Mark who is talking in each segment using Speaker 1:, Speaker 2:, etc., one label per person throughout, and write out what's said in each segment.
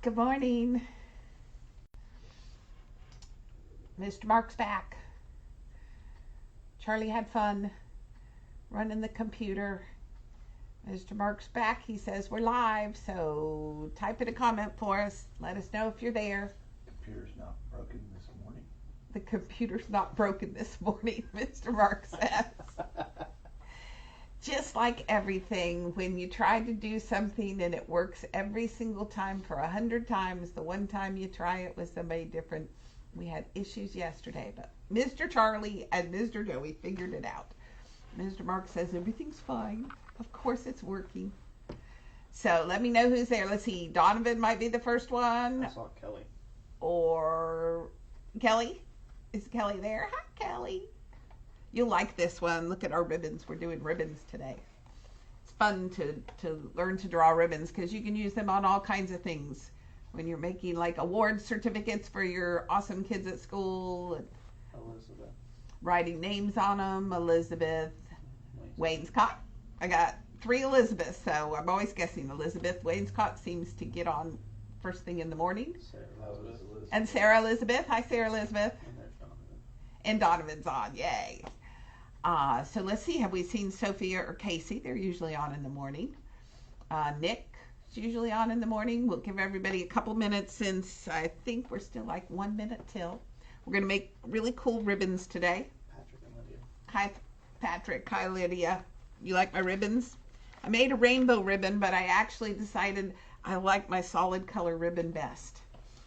Speaker 1: Good morning. Mr. Mark's back. Charlie had fun running the computer. Mr. Mark's back. He says we're live, so type in a comment for us. Let us know if you're there.
Speaker 2: Computer's not broken this morning.
Speaker 1: The computer's not broken this morning, Mr. Mark says. Just like everything, when you try to do something and it works every single time for 100 times, the one time you try it with somebody different, we had issues yesterday, but Mr. Charlie and Mr. Joey figured it out. Mr. Mark says everything's fine. Of course it's working. So let me know who's there. Let's see. Donovan might be the first one.
Speaker 2: I saw Kelly.
Speaker 1: Or Kelly. Is Kelly there? Hi, Kelly. You'll like this one. Look at our ribbons. We're doing ribbons today. It's fun to learn to draw ribbons because you can use them on all kinds of things. When you're making like award certificates for your awesome kids at school. And
Speaker 2: Elizabeth.
Speaker 1: writing names on them. Elizabeth. Wainscott. I got 3 Elizabeths, so I'm always guessing Elizabeth Wainscott seems to get on first thing in the morning.
Speaker 2: Sarah Elizabeth.
Speaker 1: And Sarah Elizabeth. Hi, Sarah Elizabeth.
Speaker 2: And there's Donovan.
Speaker 1: And Donovan's on. Yay. So let's see. Have we seen Sophia or Casey? They're usually on in the morning. Nick is usually on in the morning. We'll give everybody a couple minutes since I think we're still like 1 minute till. We're going to make really cool ribbons today.
Speaker 2: Patrick and Lydia.
Speaker 1: Hi, Patrick. Hi, Lydia. You like my ribbons? I made a rainbow ribbon, but I actually decided I like my solid color ribbon best.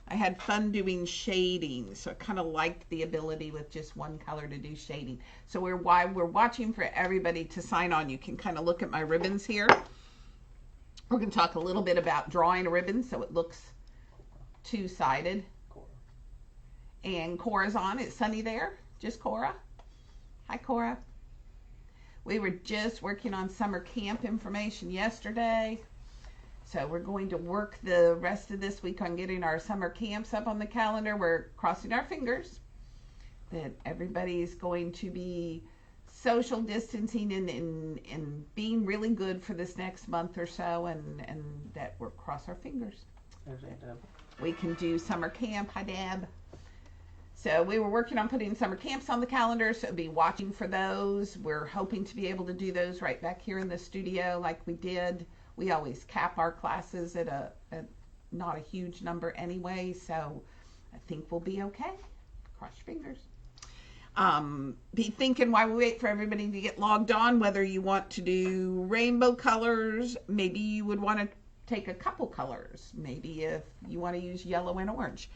Speaker 1: I had fun doing shading, so I kind of liked the ability with just one color to do shading. So we're watching for everybody to sign on. You can kind of look at my ribbons here. We're going to talk a little bit about drawing a ribbon so it looks two-sided.
Speaker 2: Cora.
Speaker 1: And Cora's on. Is Sunny there? Just Cora? Hi, Cora. We were just working on summer camp information yesterday. So we're going to work the rest of this week on getting our summer camps up on the calendar. We're crossing our fingers that everybody's going to be social distancing and being really good for this next month or so, and that we're cross our fingers.
Speaker 2: There's Aunt Deb.
Speaker 1: We can do summer camp. Hi, Deb. So we were working on putting summer camps on the calendar, so be watching for those. We're hoping to be able to do those right back here in the studio like we did. We always cap our classes at not a huge number anyway, so I think we'll be okay. Cross your fingers. Be thinking while we wait for everybody to get logged on, whether you want to do rainbow colors. Maybe you would want to take a couple colors. Maybe if you want to use yellow and orange.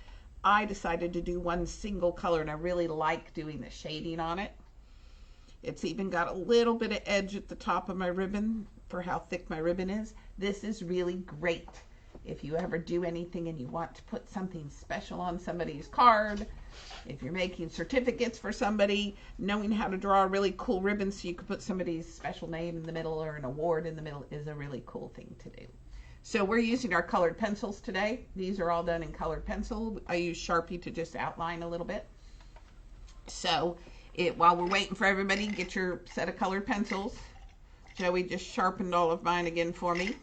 Speaker 1: I decided to do one single color, and I really like doing the shading on it. It's even got a little bit of edge at the top of my ribbon for how thick my ribbon is. This is really great if you ever do anything and you want to put something special on somebody's card. If you're making certificates for somebody, knowing how to draw a really cool ribbon so you can put somebody's special name in the middle or an award in the middle is a really cool thing to do. So we're using our colored pencils today. These are all done in colored pencil. I use Sharpie to just outline a little bit. So while we're waiting for everybody, get your set of colored pencils. Joey just sharpened all of mine again for me.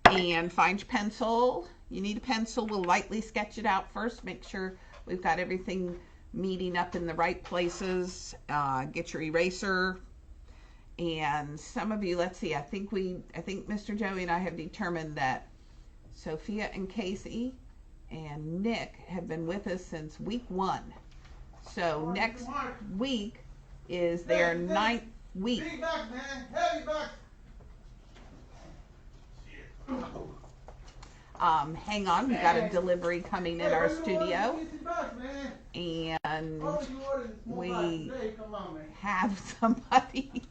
Speaker 1: And find your pencil. You need a pencil. We'll lightly sketch it out first. Make sure we've got everything meeting up in the right places. Get your eraser. And some of you, let's see, I think Mr. Joey and I have determined that Sophia and Casey and Nick have been with us since week 1. So next week is their 9th week.
Speaker 3: Big back, man. Heavy back.
Speaker 1: Hang on, we got a delivery coming in our studio, and we have somebody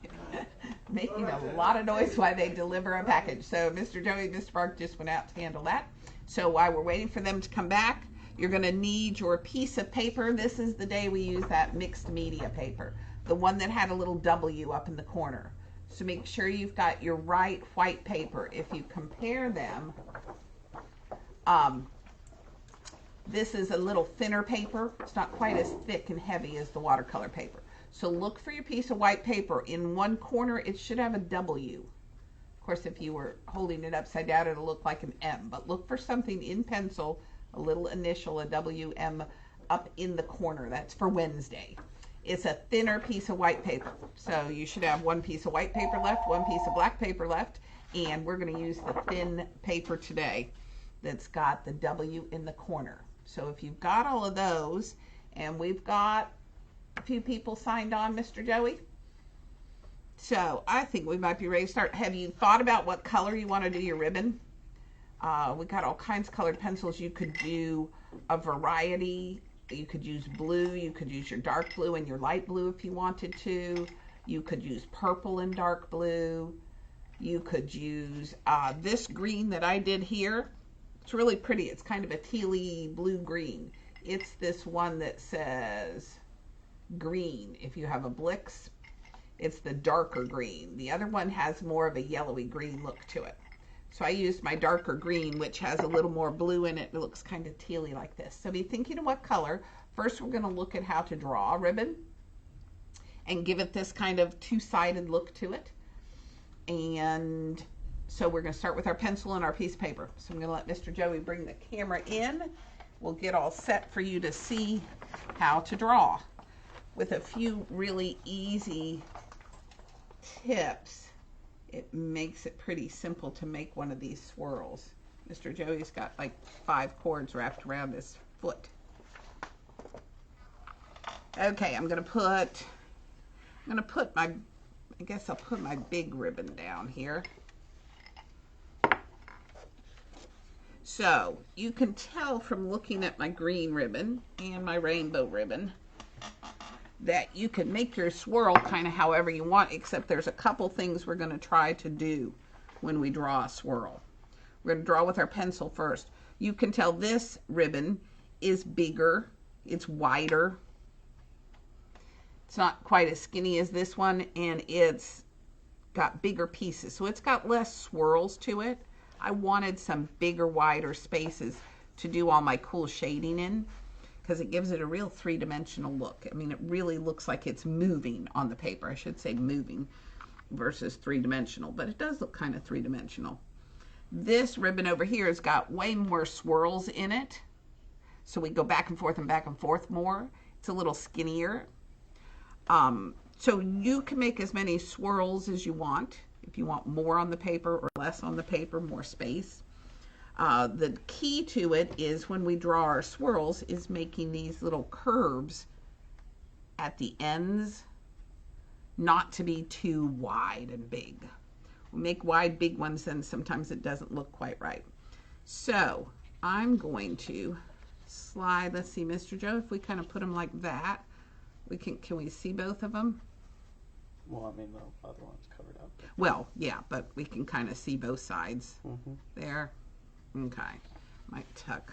Speaker 1: making a lot of noise while they deliver a package. So Mr. Joey and Mr. Mark just went out to handle that. So while we're waiting for them to come back, you're going to need your piece of paper. This is the day we use that mixed media paper, the one that had a little W up in the corner. So make sure you've got your right white paper. If you compare them, this is a little thinner paper. It's not quite as thick and heavy as the watercolor paper. So look for your piece of white paper. In one corner, it should have a W Of course, if you were holding it upside down, it'll look like an M, but look for something in pencil, a little initial, a WM, up in the corner. That's for Wednesday. It's a thinner piece of white paper. So you should have one piece of white paper left, one piece of black paper left, and we're going to use the thin paper today that's got the W in the corner. So if you've got all of those, and we've got a few people signed on, Mr. Joey, so I think we might be ready to start. Have you thought about what color you want to do your ribbon? We got all kinds of colored pencils. You could do a variety. You could use blue. You could use your dark blue and your light blue if you wanted to. You could use purple and dark blue. You could use this green that I did here. It's really pretty. It's kind of a tealy blue green. It's this one that says green. If you have a Blix, it's the darker green. The other one has more of a yellowy green look to it. So I used my darker green, which has a little more blue in it. It looks kind of tealy like this. So be thinking of what color. First, we're going to look at how to draw a ribbon and give it this kind of two-sided look to it. And so we're going to start with our pencil and our piece of paper. So I'm going to let Mr. Joey bring the camera in. We'll get all set for you to see how to draw with a few really easy tips. It makes it pretty simple to make one of these swirls. Mr. Joey's got like 5 cords wrapped around his foot. Okay, I'm gonna put my, I guess I'll put my big ribbon down here. So you can tell from looking at my green ribbon and my rainbow ribbon that you can make your swirl kind of however you want, except there's a couple things we're going to try to do when we draw a swirl. We're going to draw with our pencil first. You can tell this ribbon is bigger, it's wider. It's not quite as skinny as this one, and it's got bigger pieces, so it's got less swirls to it. I wanted some bigger, wider spaces to do all my cool shading in, because it gives it a real three-dimensional look. I mean, it really looks like it's moving on the paper. I should say moving versus three-dimensional, but it does look kind of three-dimensional. This ribbon over here has got way more swirls in it, so we go back and forth more. It's a little skinnier. So you can make as many swirls as you want. If you want more on the paper or less on the paper, more space. The key to it is when we draw our swirls is making these little curves at the ends, not to be too wide and big. We make wide, big ones, and sometimes it doesn't look quite right. So I'm going to slide, let's see, Mr. Joe, if we kind of put them like that, can we see both of them?
Speaker 2: Well, I mean, the other one's covered up.
Speaker 1: Well, yeah, but we can kind of see both sides there. Okay, might tuck.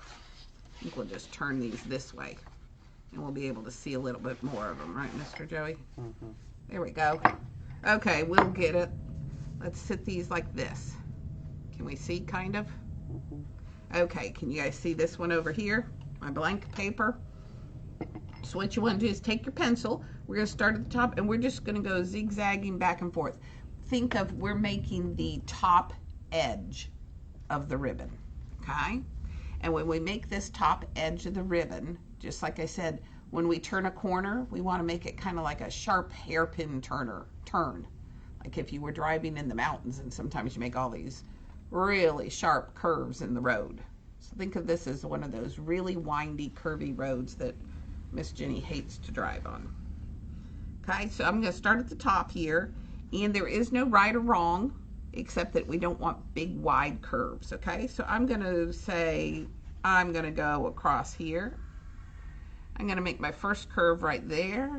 Speaker 1: I think we'll just turn these this way and we'll be able to see a little bit more of them, right, Mr. Joey? There we go. Okay, we'll get it. Let's sit these like this. Can we see, kind of? Okay, can you guys see this one over here? My blank paper. So what you want to do is take your pencil. We're going to start at the top and we're just going to go zigzagging back and forth. Think of, we're making the top edge of the ribbon, okay? And when we make this top edge of the ribbon, just like I said, when we turn a corner, we want to make it kind of like a sharp hairpin turn. Like if you were driving in the mountains and sometimes you make all these really sharp curves in the road. So think of this as one of those really windy, curvy roads that Ms. Ginny hates to drive on. Okay, so I'm going to start at the top here, and there is no right or wrong, except that we don't want big, wide curves, okay? So I'm going to say, I'm going to go across here. I'm going to make my first curve right there.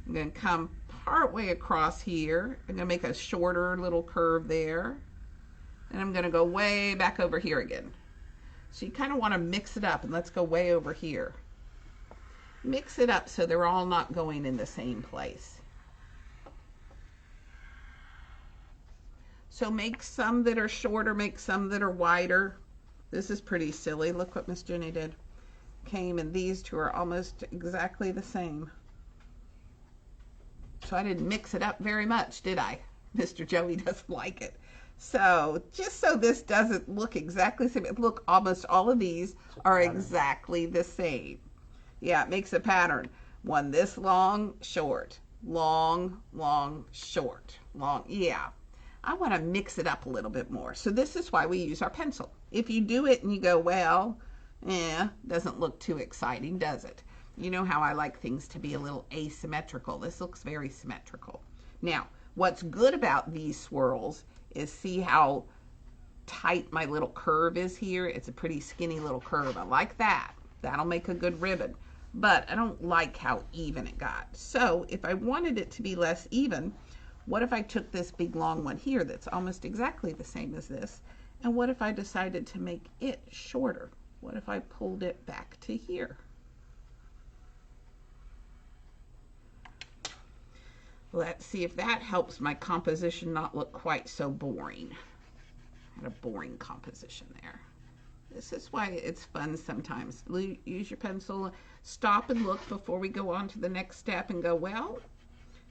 Speaker 1: I'm going to come part way across here. I'm going to make a shorter little curve there. And I'm going to go way back over here again. So you kind of want to mix it up, and let's go way over here. Mix it up so they're all not going in the same place. So make some that are shorter, make some that are wider. This is pretty silly. Look what Ms. Ginny did. Came, and these two are almost exactly the same. So I didn't mix it up very much, did I? Mr. Joey doesn't like it. So just so this doesn't look exactly the same, look, almost all of these are exactly the same. Yeah, it makes a pattern. One this long, short, long, long, short, long. Yeah, I want to mix it up a little bit more. So this is why we use our pencil. If you do it and you go, well, doesn't look too exciting, does it? You know how I like things to be a little asymmetrical. This looks very symmetrical. Now, what's good about these swirls is see how tight my little curve is here. It's a pretty skinny little curve. I like that. That'll make a good ribbon. But I don't like how even it got. So if I wanted it to be less even, what if I took this big long one here that's almost exactly the same as this? And what if I decided to make it shorter? What if I pulled it back to here? Let's see if that helps my composition not look quite so boring. I had a boring composition there. This is why it's fun sometimes. Use your pencil, stop and look before we go on to the next step and go, well,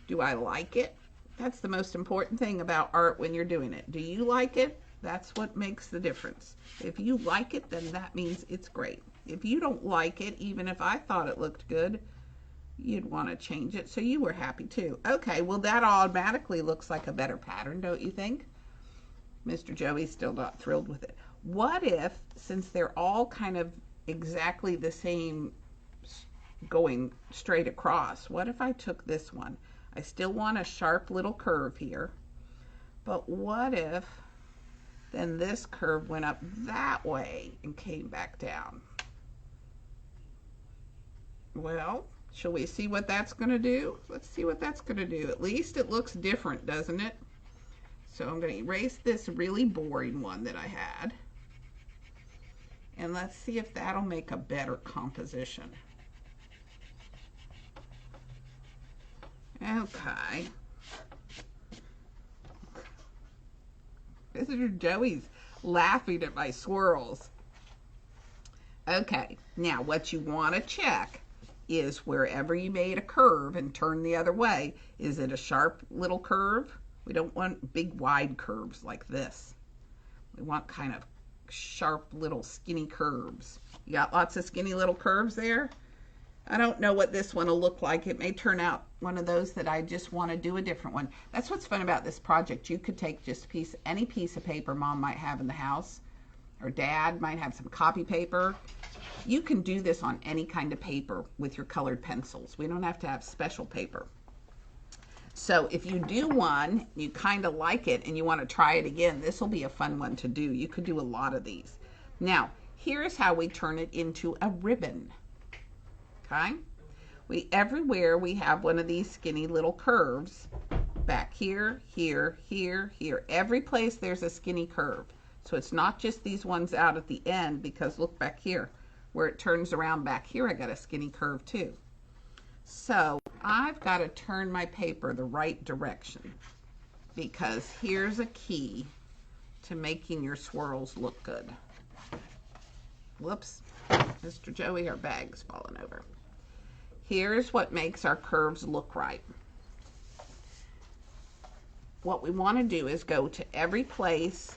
Speaker 1: do I like it? That's the most important thing about art when you're doing it. Do you like it? That's what makes the difference. If you like it, then that means it's great. If you don't like it, even if I thought it looked good, you'd want to change it so you were happy too. Okay, well that automatically looks like a better pattern, don't you think? Mr. Joey's still not thrilled with it. What if, since they're all kind of exactly the same going straight across, what if I took this one? I still want a sharp little curve here, but what if then this curve went up that way and came back down? Well, shall we see what that's going to do? Let's see what that's going to do. At least it looks different, doesn't it? So I'm going to erase this really boring one that I had. And let's see if that'll make a better composition. Okay. Mr. Joey's laughing at my swirls. Okay, now what you want to check is wherever you made a curve and turn the other way, is it a sharp little curve? We don't want big wide curves like this. We want kind of sharp little skinny curves. You got lots of skinny little curves there? I don't know what this one will look like. It may turn out one of those that I just want to do a different one. That's what's fun about this project. You could take just any piece of paper Mom might have in the house, or Dad might have some copy paper. You can do this on any kind of paper with your colored pencils. We don't have to have special paper. So if you do one, you kind of like it and you want to try it again, this will be a fun one to do. You could do a lot of these. Now, here's how we turn it into a ribbon. Okay? Everywhere we have one of these skinny little curves. Back here, here, here, here. Every place there's a skinny curve. So it's not just these ones out at the end, because look back here. Where it turns around back here, I got a skinny curve too. So I've got to turn my paper the right direction, because here's a key to making your swirls look good. Whoops, Mr. Joey, our bag's falling over. Here's what makes our curves look right. What we want to do is go to every place.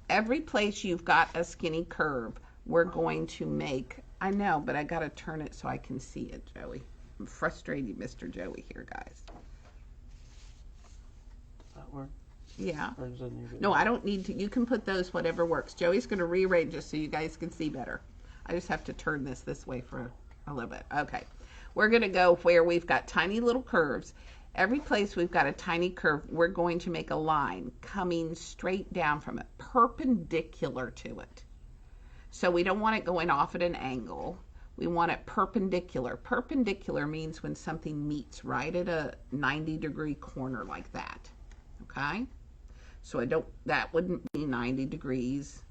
Speaker 1: Every place you've got a skinny curve, we're going to make, I know, but I got to turn it so I can see it, Joey. I'm frustrating Mr. Joey here, guys.
Speaker 2: Does that work?
Speaker 1: Yeah.
Speaker 2: Or does it need to
Speaker 1: No, I don't need to. You can put those whatever works. Joey's going to rearrange it so you guys can see better. I just have to turn this way for a little bit. Okay. We're going to go where we've got tiny little curves. Every place we've got a tiny curve, we're going to make a line coming straight down from it, perpendicular to it. So we don't want it going off at an angle. We want it perpendicular. Perpendicular means when something meets right at a 90-degree corner like that. Okay? So that wouldn't be 90 degrees.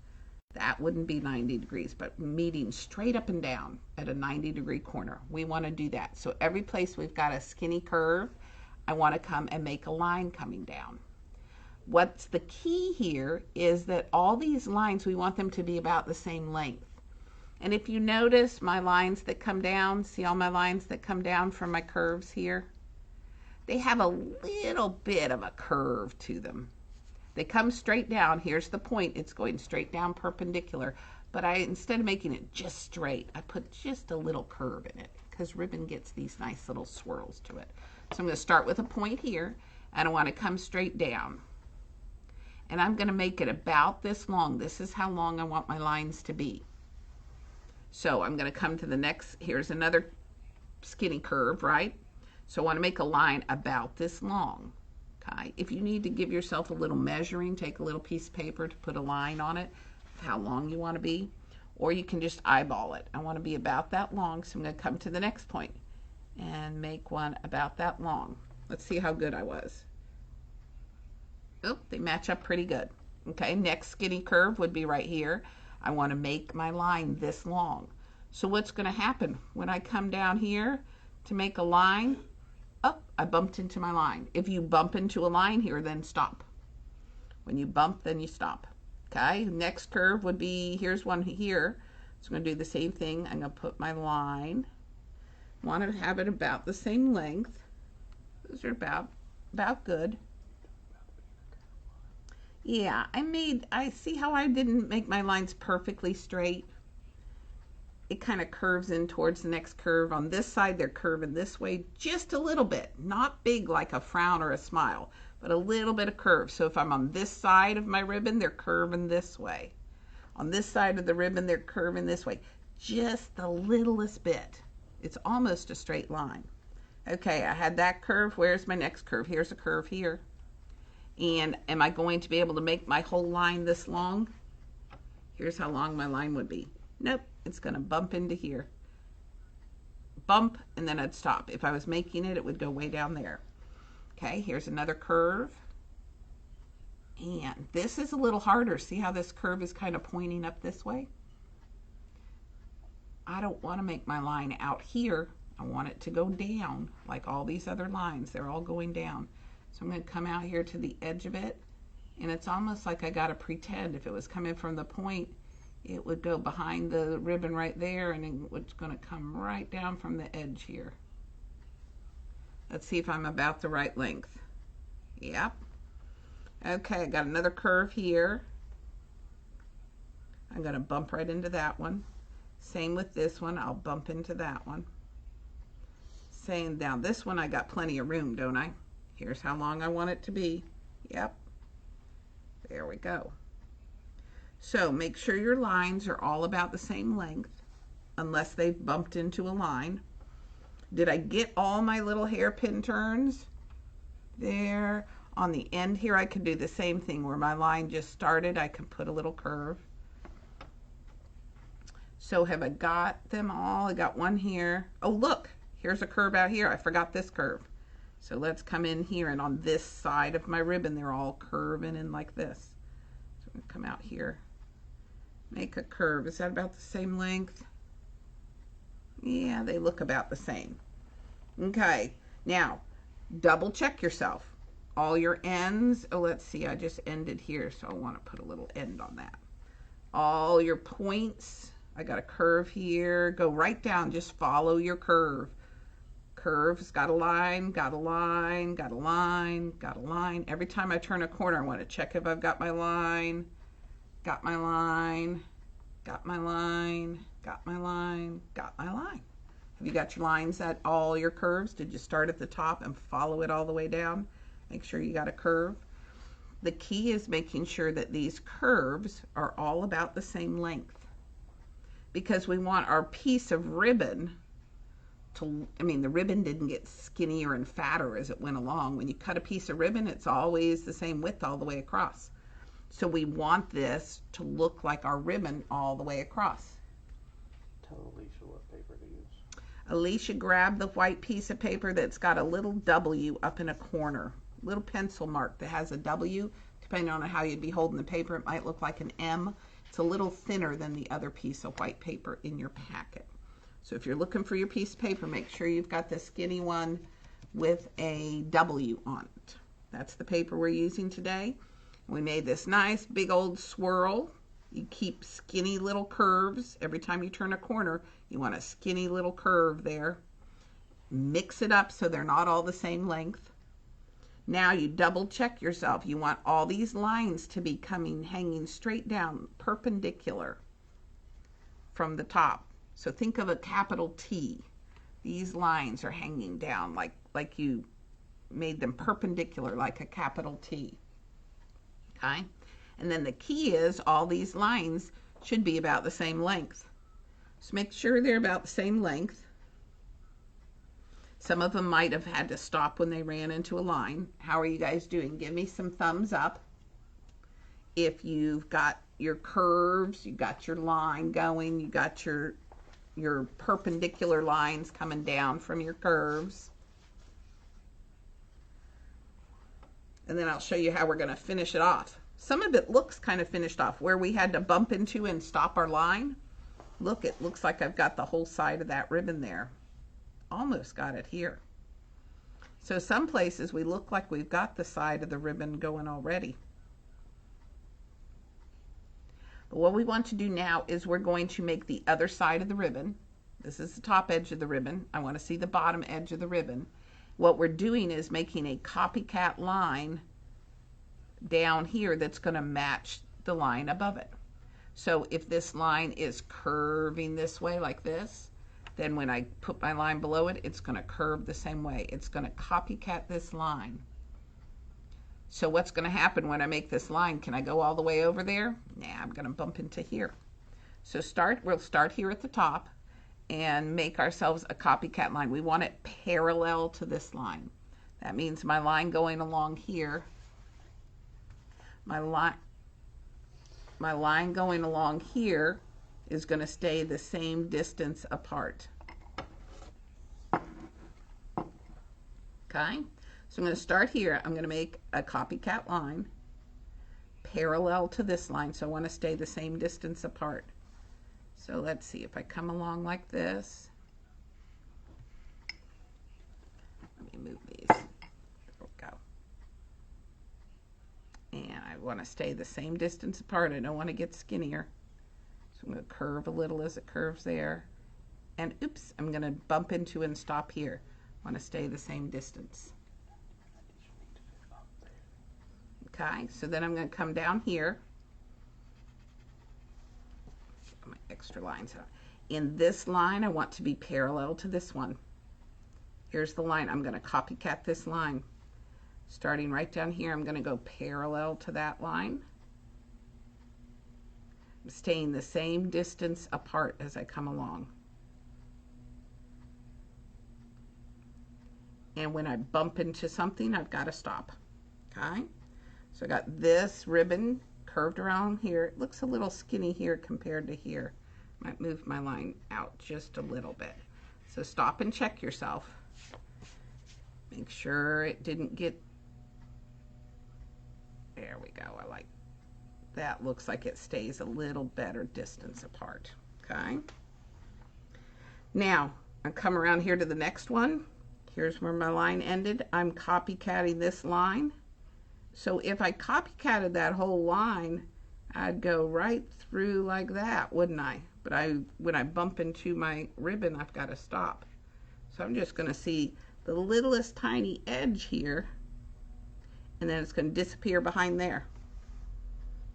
Speaker 1: That wouldn't be 90 degrees, but meeting straight up and down at a 90-degree corner. We want to do that. So every place we've got a skinny curve, I want to come and make a line coming down. What's the key here is that all these lines, we want them to be about the same length. And if you notice my lines that come down, see all my lines that come down from my curves here? they have a little bit of a curve to them. They come straight down. Here's the point. It's going straight down perpendicular. But instead of making it just straight, I put just a little curve in it because ribbon gets these nice little swirls to it. So I'm going to start with a point here, and I want to come straight down. And I'm going to make it about this long. This is how long I want my lines to be. So I'm going to come to the next. Here's another skinny curve, right? So I want to make a line about this long. Okay. If you need to give yourself a little measuring, take a little piece of paper to put a line on it, how long you want to be, or you can just eyeball it. I want to be about that long, so I'm going to come to the next point and make one about that long. Let's see how good I was. Oh, they match up pretty good. Okay, next skinny curve would be right here. I want to make my line this long. So what's going to happen when I come down here to make a line? Oh, I bumped into my line. If you bump into a line here, then stop. When you bump, then you stop. Okay, next curve would be, here's one here. So I'm going to do the same thing. I'm going to put my line. Want to have it about the same length. Those are about good. Yeah, I see how I didn't make my lines perfectly straight. It kind of curves in towards the next curve. On this side, they're curving this way just a little bit. Not big like a frown or a smile, but a little bit of curve. So if I'm on this side of my ribbon, they're curving this way. On this side of the ribbon, they're curving this way. Just the littlest bit. It's almost a straight line. Okay, I had that curve. Where's my next curve? Here's a curve here. And am I going to be able to make my whole line this long? Here's how long my line would be. Nope, it's going to bump into here. Bump, and then I'd stop. If I was making it, it would go way down there. Okay, here's another curve. And this is a little harder. See how this curve is kind of pointing up this way? I don't want to make my line out here. I want it to go down like all these other lines. They're all going down. So I'm going to come out here to the edge of it. And it's almost like I got to pretend if it was coming from the point, it would go behind the ribbon right there, and it's going to come right down from the edge here. Let's see if I'm about the right length. Yep. Okay, I got another curve here. I'm going to bump right into that one. Same with this one. I'll bump into that one. Same down this one. I got plenty of room, don't I? Here's how long I want it to be. Yep. There we go. So make sure your lines are all about the same length, unless they've bumped into a line. Did I get all my little hairpin turns? There. On the end here, I could do the same thing where my line just started. I can put a little curve. So have I got them all? I got one here. Oh, look, here's a curve out here. I forgot this curve. So let's come in here, and on this side of my ribbon, they're all curving in like this. So I'm going to come out here, make a curve. Is that about the same length? Yeah, they look about the same. Okay, now double check yourself. All your ends, oh, let's see, I just ended here, so I want to put a little end on that. All your points, I got a curve here. Go right down, just follow your curve. Curves, got a line, got a line, got a line, got a line. Every time I turn a corner, I want to check if I've got my line, got my line, got my line, got my line, got my line. Have you got your lines at all your curves? Did you start at the top and follow it all the way down? Make sure you got a curve. The key is making sure that these curves are all about the same length, because we want our piece of ribbon to, the ribbon didn't get skinnier and fatter as it went along. When you cut a piece of ribbon, it's always the same width all the way across. So we want this to look like our ribbon all the way across.
Speaker 2: Tell Alicia what paper to use.
Speaker 1: Alicia, grab the white piece of paper that's got a little W up in a corner. Little pencil mark that has a W. Depending on how you'd be holding the paper, it might look like an M. It's a little thinner than the other piece of white paper in your packet. So if you're looking for your piece of paper, make sure you've got the skinny one with a W on it. That's the paper we're using today. We made this nice big old swirl. You keep skinny little curves. Every time you turn a corner, you want a skinny little curve there. Mix it up so they're not all the same length. Now you double check yourself. You want all these lines to be hanging straight down, perpendicular from the top. So think of a capital T. These lines are hanging down like you made them perpendicular, like a capital T. Okay? And then the key is all these lines should be about the same length. So make sure they're about the same length. Some of them might have had to stop when they ran into a line. How are you guys doing? Give me some thumbs up. If you've got your curves, you got your line going, you got your perpendicular lines coming down from your curves. And then I'll show you how we're going to finish it off. Some of it looks kind of finished off where we had to bump into and stop our line. Look, it looks like I've got the whole side of that ribbon there. Almost got it here. So some places we look like we've got the side of the ribbon going already. But what we want to do now is we're going to make the other side of the ribbon. This is the top edge of the ribbon. I want to see the bottom edge of the ribbon. What we're doing is making a copycat line down here that's going to match the line above it. So if this line is curving this way like this, then when I put my line below it, it's going to curve the same way. It's going to copycat this line. So what's going to happen when I make this line? Can I go all the way over there? Nah, I'm going to bump into here. So we'll start here at the top and make ourselves a copycat line. We want it parallel to this line. That means my line going along here, my line going along here is going to stay the same distance apart. Okay, so I'm going to start here. I'm going to make a copycat line parallel to this line, so I want to stay the same distance apart. So let's see, if I come along like this, let me move these, there we go. And I want to stay the same distance apart. I don't want to get skinnier. So I'm going to curve a little as it curves there. And oops, I'm going to bump into and stop here. I want to stay the same distance. Okay, so then I'm going to come down here. Put my extra lines out. In this line, I want to be parallel to this one. Here's the line. I'm going to copycat this line. Starting right down here, I'm going to go parallel to that line. I'm staying the same distance apart as I come along. And when I bump into something, I've got to stop. Okay? So I got this ribbon curved around here. It looks a little skinny here compared to here. Might move my line out just a little bit. So stop and check yourself. Make sure it didn't get, there we go. I like that. Looks like it stays a little better distance apart. Okay. Now I come around here to the next one. Here's where my line ended. I'm copycatting this line. So if I copycatted that whole line, I'd go right through like that, wouldn't I? But when I bump into my ribbon, I've got to stop. So I'm just going to see the littlest tiny edge here, and then it's going to disappear behind there.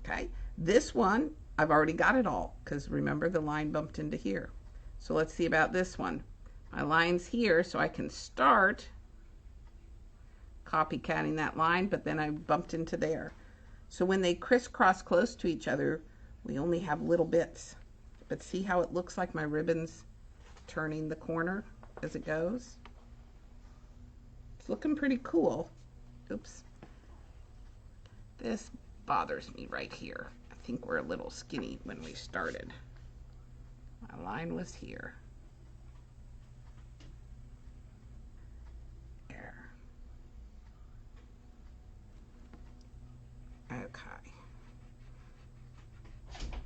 Speaker 1: Okay, this one, I've already got it all, because remember the line bumped into here. So let's see about this one. My line's here, so I can start copycatting that line, but then I bumped into there. So when they crisscross close to each other, we only have little bits. But see how it looks like my ribbon's turning the corner as it goes? It's looking pretty cool. Oops. This bothers me right here. I think we're a little skinny when we started. My line was here. There. Okay.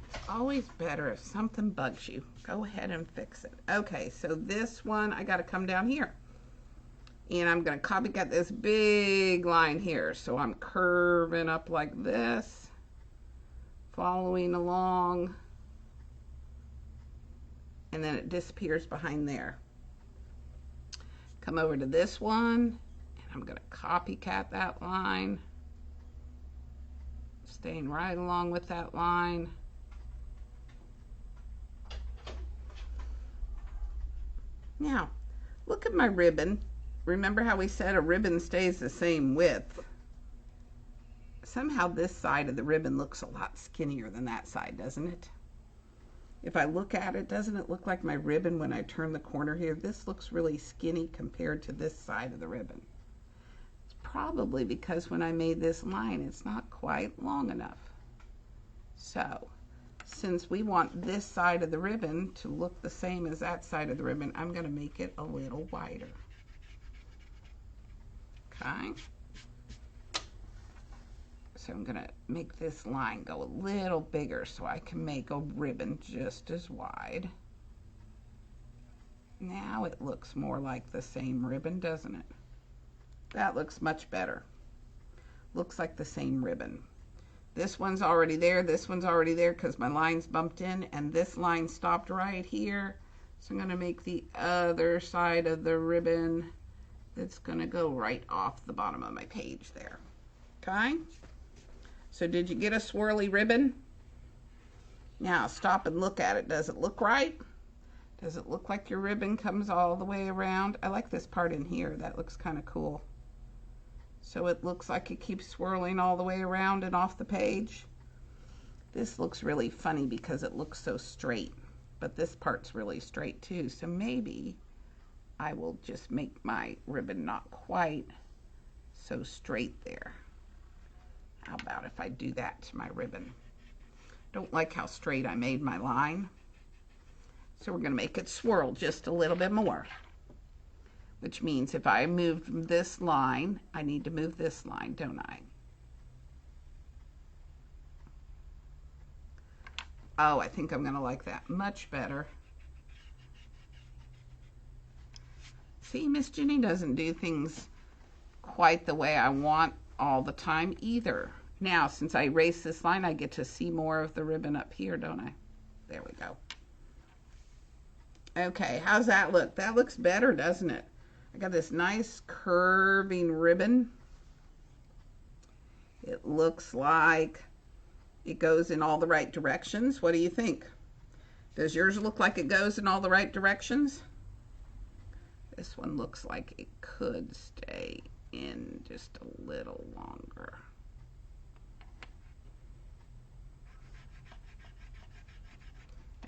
Speaker 1: It's always better if something bugs you. Go ahead and fix it. Okay, so this one, I got to come down here. And I'm going to copycat this big line here. So I'm curving up like this, following along, and then it disappears behind there. Come over to this one, and I'm going to copycat that line, staying right along with that line. Now, look at my ribbon. Remember how we said a ribbon stays the same width? Somehow this side of the ribbon looks a lot skinnier than that side, doesn't it? If I look at it, doesn't it look like my ribbon when I turn the corner here? This looks really skinny compared to this side of the ribbon. It's probably because when I made this line, it's not quite long enough. So, since we want this side of the ribbon to look the same as that side of the ribbon, I'm going to make it a little wider. Okay? So I'm going to make this line go a little bigger so I can make a ribbon just as wide. Now it looks more like the same ribbon, doesn't it? That looks much better. Looks like the same ribbon. This one's already there, this one's already there because my line's bumped in, and this line stopped right here. So I'm going to make the other side of the ribbon that's going to go right off the bottom of my page there. Okay? So did you get a swirly ribbon? Now stop and look at it. Does it look right? Does it look like your ribbon comes all the way around? I like this part in here. That looks kind of cool. So it looks like it keeps swirling all the way around and off the page. This looks really funny because it looks so straight, but this part's really straight too. So maybe I will just make my ribbon not quite so straight there. How about if I do that to my ribbon? Don't like how straight I made my line. So we're going to make it swirl just a little bit more. Which means if I moved this line, I need to move this line, don't I? Oh, I think I'm going to like that much better. See, Ms Ginny doesn't do things quite the way I want all the time either. Now, since I erase this line, I get to see more of the ribbon up here, don't I? There we go. Okay, how's that look? That looks better, doesn't it? I got this nice curving ribbon. It looks like it goes in all the right directions. What do you think? Does yours look like it goes in all the right directions? This one looks like it could stay in just a little longer.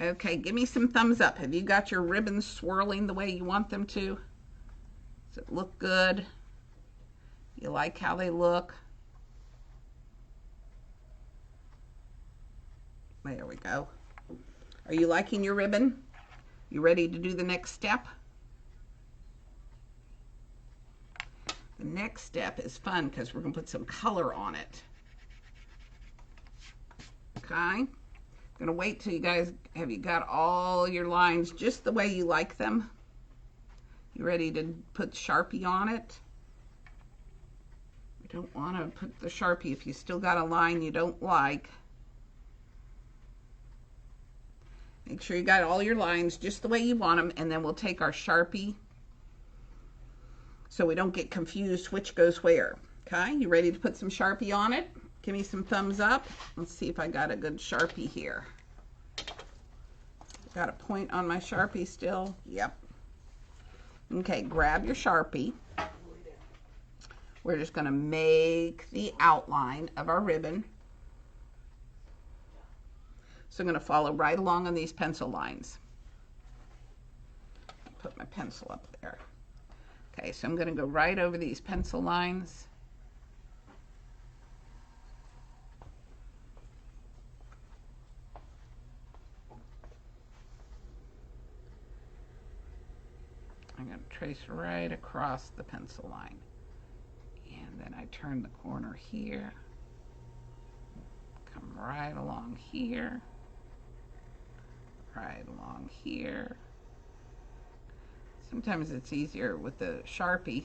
Speaker 1: Okay, give me some thumbs up. Have you got your ribbons swirling the way you want them to? Does it look good? You like how they look? There we go. Are you liking your ribbon? You ready to do the next step? The next step is fun because we're going to put some color on it. Okay? I'm going to wait till you guys, have you got all your lines just the way you like them? You ready to put Sharpie on it? We don't want to put the Sharpie if you still got a line you don't like. Make sure you got all your lines just the way you want them, and then we'll take our Sharpie so we don't get confused which goes where. Okay, you ready to put some Sharpie on it? Give me some thumbs up. Let's see if I got a good Sharpie here. Got a point on my Sharpie still? Yep. Okay, grab your Sharpie. We're just going to make the outline of our ribbon. So I'm going to follow right along on these pencil lines. Put my pencil up there. Okay, so I'm going to go right over these pencil lines. I'm going to trace right across the pencil line. And then I turn the corner here. Come right along here. Right along here. Sometimes it's easier with the Sharpie.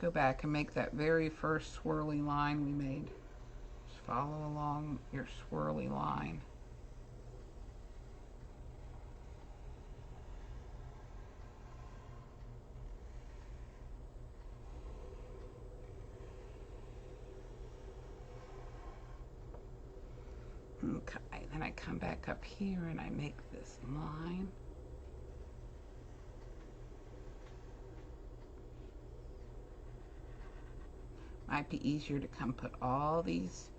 Speaker 1: Go back and make that very first swirly line we made. Just follow along your swirly line. Okay, then I come back up here and I make this line. Might be easier to come put all these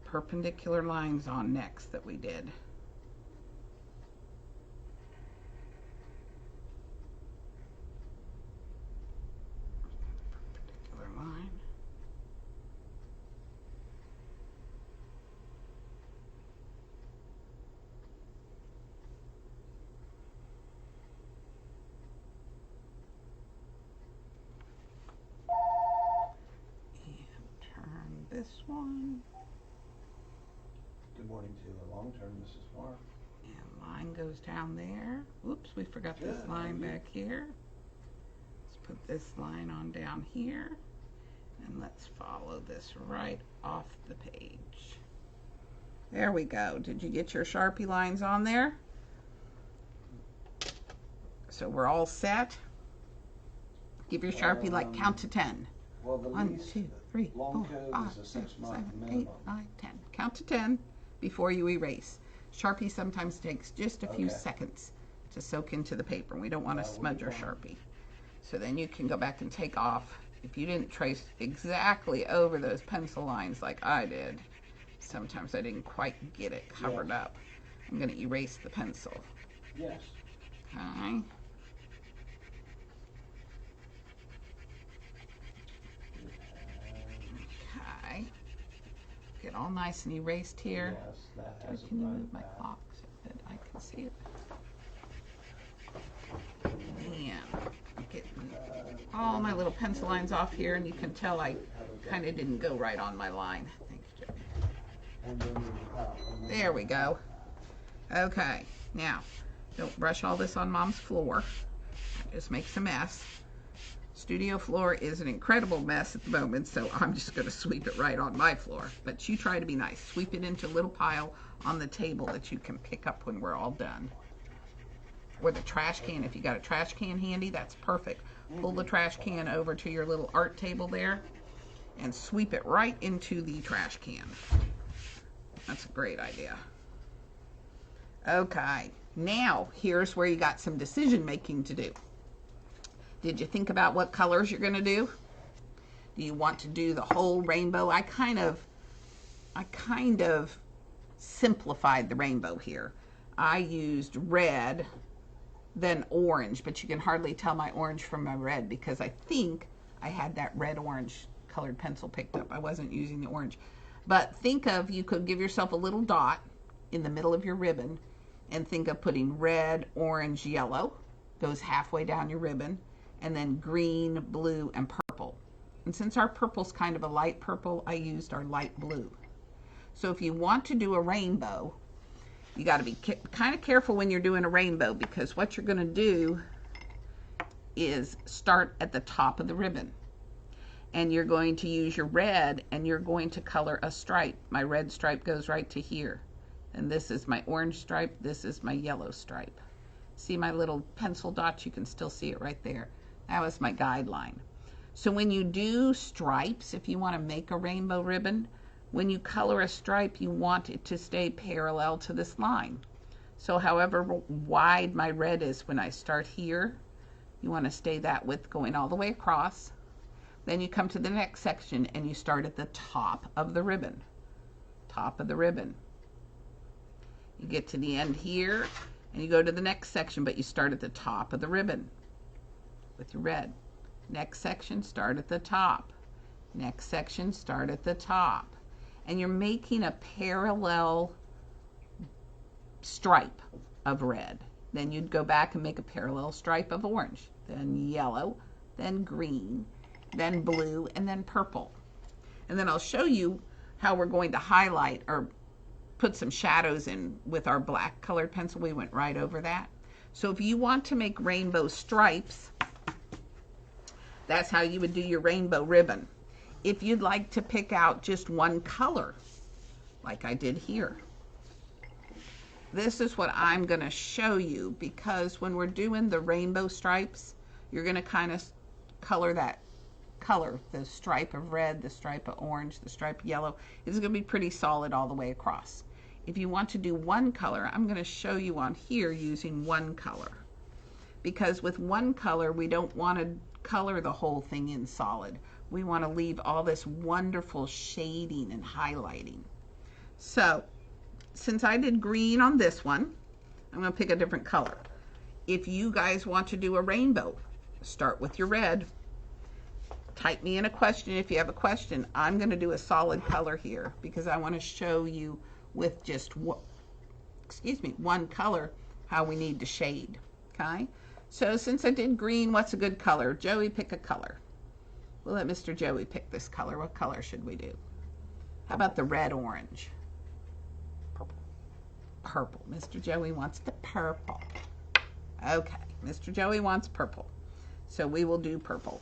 Speaker 1: perpendicular lines on next that we did. Perpendicular line. This one,
Speaker 2: Good morning to a long-term Mrs. Moore.
Speaker 1: and line goes down there. Whoops, we forgot this
Speaker 2: Good,
Speaker 1: line
Speaker 2: how are you?
Speaker 1: back here. Let's put this line on down here, and let's follow this right off the page. There we go. Did you get your Sharpie lines on there? So we're all set. Give your Sharpie like count to 10.
Speaker 2: Well, the
Speaker 1: 1,
Speaker 2: least
Speaker 1: 2, 3,
Speaker 2: long
Speaker 1: 4,
Speaker 2: code
Speaker 1: 5,
Speaker 2: is a
Speaker 1: 6,
Speaker 2: 6-month
Speaker 1: 7, 8,
Speaker 2: minimum.
Speaker 1: 9, 10. Count to 10 before you erase. Sharpie sometimes takes just a few
Speaker 2: Okay.
Speaker 1: seconds to soak into the paper. We don't want to
Speaker 2: We'll
Speaker 1: smudge
Speaker 2: be
Speaker 1: our
Speaker 2: fine.
Speaker 1: Sharpie. So then you can go back and take off. If you didn't trace exactly over those pencil lines like I did, sometimes I didn't quite get it covered
Speaker 2: Yes.
Speaker 1: up. I'm going to erase the pencil.
Speaker 2: Yes.
Speaker 1: Okay. Okay. Get all nice and erased here.
Speaker 2: Yes, that
Speaker 1: Or
Speaker 2: has a
Speaker 1: can you
Speaker 2: front
Speaker 1: move my
Speaker 2: back.
Speaker 1: clock so that I can see it? And get all my little pencil lines off here, and you can tell I kind of didn't go right on my line. Thanks, Jenny.
Speaker 2: And then
Speaker 1: There we go. Okay, now don't brush all this on Mom's floor. It just makes a mess. Studio floor is an incredible mess at the moment, so I'm just going to sweep it right on my floor. But you try to be nice. Sweep it into a little pile on the table that you can pick up when we're all done. Or the trash can. If you got a trash can handy, that's perfect. Pull the trash can over to your little art table there and sweep it right into the trash can. That's a great idea. Okay, now here's where you got some decision making to do. Did you think about what colors you're going to do? Do you want to do the whole rainbow? I kind of simplified the rainbow here. I used red, then orange, but you can hardly tell my orange from my red because I think I had that red-orange colored pencil picked up. I wasn't using the orange. But think of, you could give yourself a little dot in the middle of your ribbon and think of putting red, orange, yellow, goes halfway down your ribbon, and then green, blue, and purple. And since our purple's kind of a light purple, I used our light blue. So if you want to do a rainbow, you got to be kind of careful when you're doing a rainbow, because what you're going to do is start at the top of the ribbon. And you're going to use your red, and you're going to color a stripe. My red stripe goes right to here. And this is my orange stripe. This is my yellow stripe. See my little pencil dots? You can still see it right there. That was my guideline. So when you do stripes, if you want to make a rainbow ribbon, when you color a stripe, you want it to stay parallel to this line. So however wide my red is when I start here, you want to stay that width going all the way across. Then you come to the next section and you start at the top of the ribbon. Top of the ribbon. You get to the end here and you go to the next section, but you start at the top of the ribbon with your red. Next section, start at the top. Next section, start at the top. And you're making a parallel stripe of red. Then you'd go back and make a parallel stripe of orange, then yellow, then green, then blue, and then purple. And then I'll show you how we're going to highlight or put some shadows in with our black colored pencil. We went right over that. So if you want to make rainbow stripes, that's how you would do your rainbow ribbon. If you'd like to pick out just one color, like I did here, this is what I'm going to show you, because when we're doing the rainbow stripes, you're going to kind of color the stripe of red, the stripe of orange, the stripe of yellow. It's going to be pretty solid all the way across. If you want to do one color, I'm going to show you on here using one color. Because with one color, we don't want to color the whole thing in solid. We want to leave all this wonderful shading and highlighting. So, since I did green on this one, I'm going to pick a different color. If you guys want to do a rainbow, start with your red. Type me in a question if you have a question. I'm going to do a solid color here because I want to show you with just one color how we need to shade. Okay, so since I did green, what's a good color? Joey, pick a color. We'll let Mr. Joey pick this color. What color should we do? How about the red orange?
Speaker 2: Purple.
Speaker 1: Purple. Mr. Joey wants the purple. Okay, Mr. Joey wants purple, so we will do purple.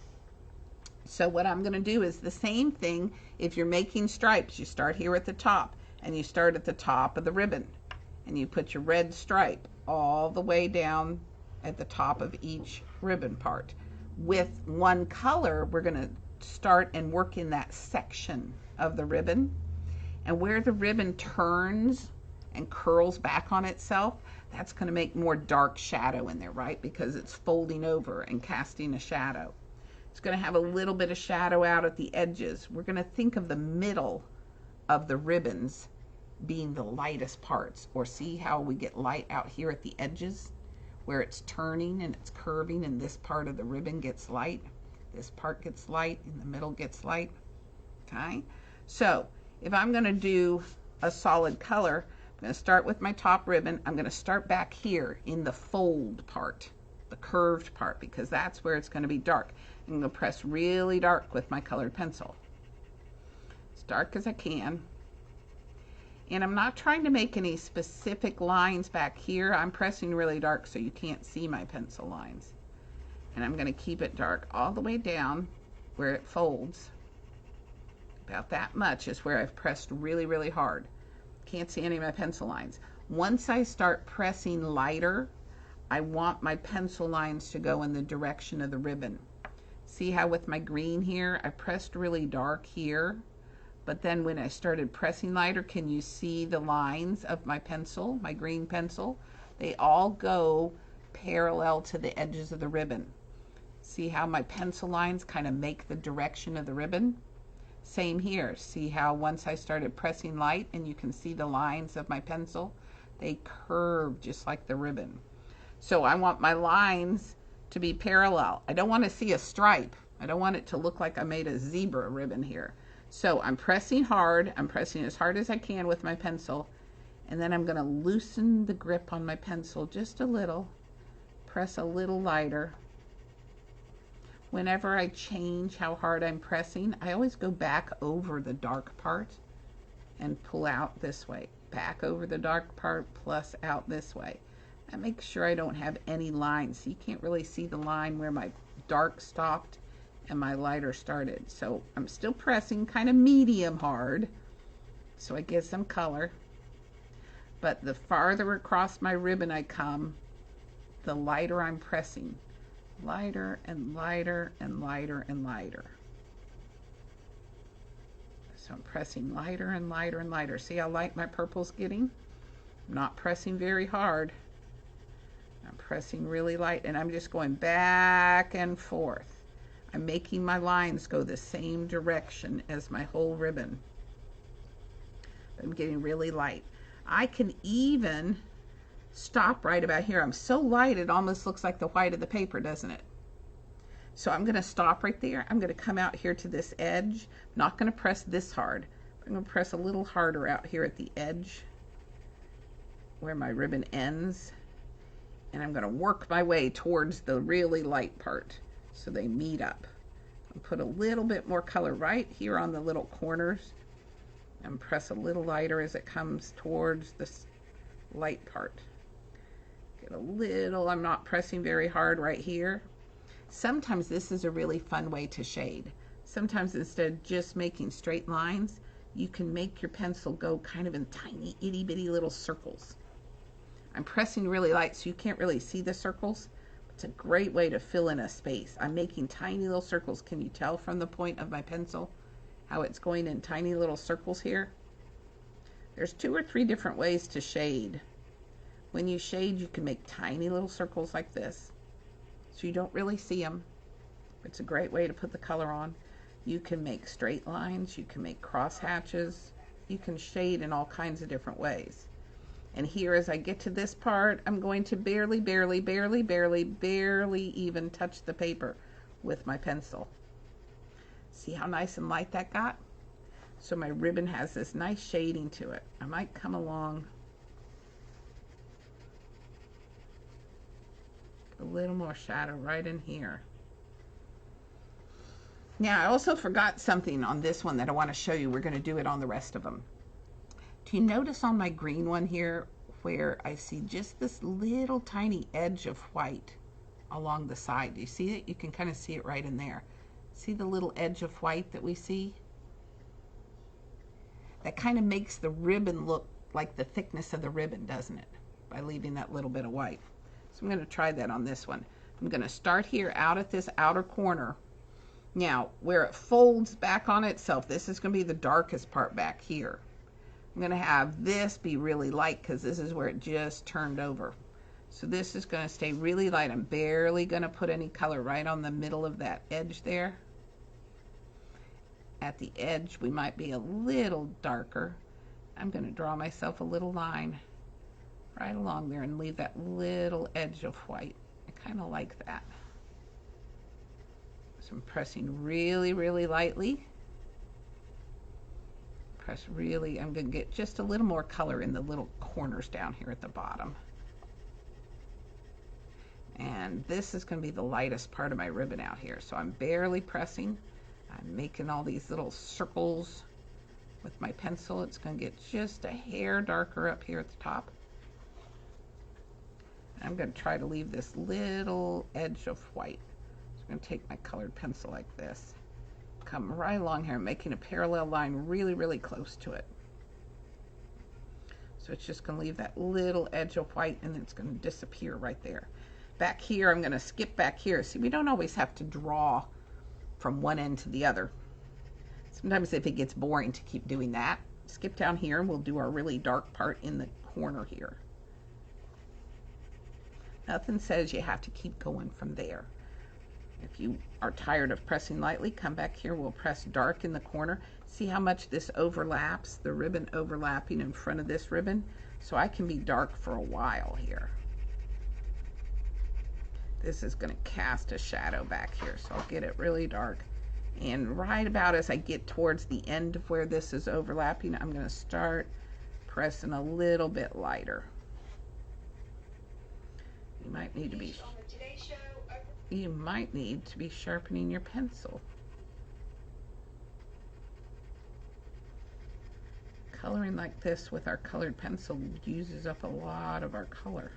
Speaker 1: So what I'm going to do is the same thing. If you're making stripes, you start here at the top, and you start at the top of the ribbon, and you put your red stripe all the way down at the top of each ribbon part. With one color, we're going to start and work in that section of the ribbon, and where the ribbon turns and curls back on itself, that's going to make more dark shadow in there, right? Because it's folding over and casting a shadow. It's going to have a little bit of shadow out at the edges. We're going to think of the middle of the ribbons being the lightest parts, or see how we get light out here at the edges where it's turning and it's curving, and this part of the ribbon gets light, this part gets light, and the middle gets light. Okay, so if I'm going to do a solid color, I'm going to start with my top ribbon. I'm going to start back here in the fold part, the curved part, because that's where it's going to be dark. I'm going to press really dark with my colored pencil, as dark as I can. And I'm not trying to make any specific lines back here. I'm pressing really dark so you can't see my pencil lines. And I'm going to keep it dark all the way down where it folds. About that much is where I've pressed really, really hard. Can't see any of my pencil lines. Once I start pressing lighter, I want my pencil lines to go in the direction of the ribbon. See how with my green here, I pressed really dark here, but then when I started pressing lighter, can you see the lines of my pencil, my green pencil? They all go parallel to the edges of the ribbon. See how my pencil lines kind of make the direction of the ribbon? Same here. See how once I started pressing light and you can see the lines of my pencil, they curve just like the ribbon. So I want my lines to be parallel. I don't want to see a stripe. I don't want it to look like I made a zebra ribbon here. So I'm pressing hard. I'm pressing as hard as I can with my pencil, and then I'm going to loosen the grip on my pencil just a little, press a little lighter. Whenever I change how hard I'm pressing, I always go back over the dark part and pull out this way. Back over the dark part plus out this way. That makes sure I don't have any lines. So you can't really see the line where my dark stopped and my lighter started. So I'm still pressing kind of medium hard so I get some color. But the farther across my ribbon I come, the lighter I'm pressing. Lighter and lighter and lighter and lighter. So I'm pressing lighter and lighter and lighter. See how light my purple's getting? I'm not pressing very hard. I'm pressing really light, and I'm just going back and forth. I'm making my lines go the same direction as my whole ribbon. I'm getting really light. I can even stop right about here. I'm so light it almost looks like the white of the paper, doesn't it? So I'm going to stop right there. I'm going to come out here to this edge. I'm not going to press this hard. I'm going to press a little harder out here at the edge where my ribbon ends. And I'm going to work my way towards the really light part so they meet up. I'll put a little bit more color right here on the little corners and press a little lighter as it comes towards this light part. Get a little, I'm not pressing very hard right here. Sometimes this is a really fun way to shade. Sometimes instead of just making straight lines, you can make your pencil go kind of in tiny itty bitty little circles. I'm pressing really light so you can't really see the circles. It's a great way to fill in a space. I'm making tiny little circles. Can you tell from the point of my pencil how it's going in tiny little circles here? There's 2 or 3 different ways to shade. When you shade, you can make tiny little circles like this, so you don't really see them. It's a great way to put the color on. You can make straight lines, you can make cross hatches, you can shade in all kinds of different ways. And here, as I get to this part, I'm going to barely even touch the paper with my pencil. See how nice and light that got? So my ribbon has this nice shading to it. I might come along a little more shadow right in here. Now, I also forgot something on this one that I want to show you. We're going to do it on the rest of them. Do you notice on my green one here where I see just this little tiny edge of white along the side? Do you see it? You can kind of see it right in there. See the little edge of white that we see? That kind of makes the ribbon look like the thickness of the ribbon, doesn't it? By leaving that little bit of white. So I'm going to try that on this one. I'm going to start here out at this outer corner. Now, where it folds back on itself, this is going to be the darkest part back here. I'm going to have this be really light because this is where it just turned over. So this is going to stay really light. I'm barely going to put any color right on the middle of that edge there. At the edge, we might be a little darker. I'm going to draw myself a little line right along there and leave that little edge of white. I kind of like that. So I'm pressing really lightly. Press really, I'm going to get just a little more color in the little corners down here at the bottom. And this is going to be the lightest part of my ribbon out here. So I'm barely pressing. I'm making all these little circles with my pencil. It's going to get just a hair darker up here at the top. I'm going to try to leave this little edge of white. So I'm going to take my colored pencil like this. Come right along here, making a parallel line really close to it. So it's just going to leave that little edge of white and then it's going to disappear right there. Back here, I'm going to skip back here. See, we don't always have to draw from one end to the other. Sometimes if it gets boring to keep doing that, skip down here and we'll do our really dark part in the corner here. Nothing says you have to keep going from there. If you are tired of pressing lightly, come back here. We'll press dark in the corner. See how much this overlaps, the ribbon overlapping in front of this ribbon? So I can be dark for a while here. This is going to cast a shadow back here, so I'll get it really dark. And right about as I get towards the end of where this is overlapping, I'm going to start pressing a little bit lighter. You might need to be sharpening your pencil. Coloring like this with our colored pencil uses up a lot of our color.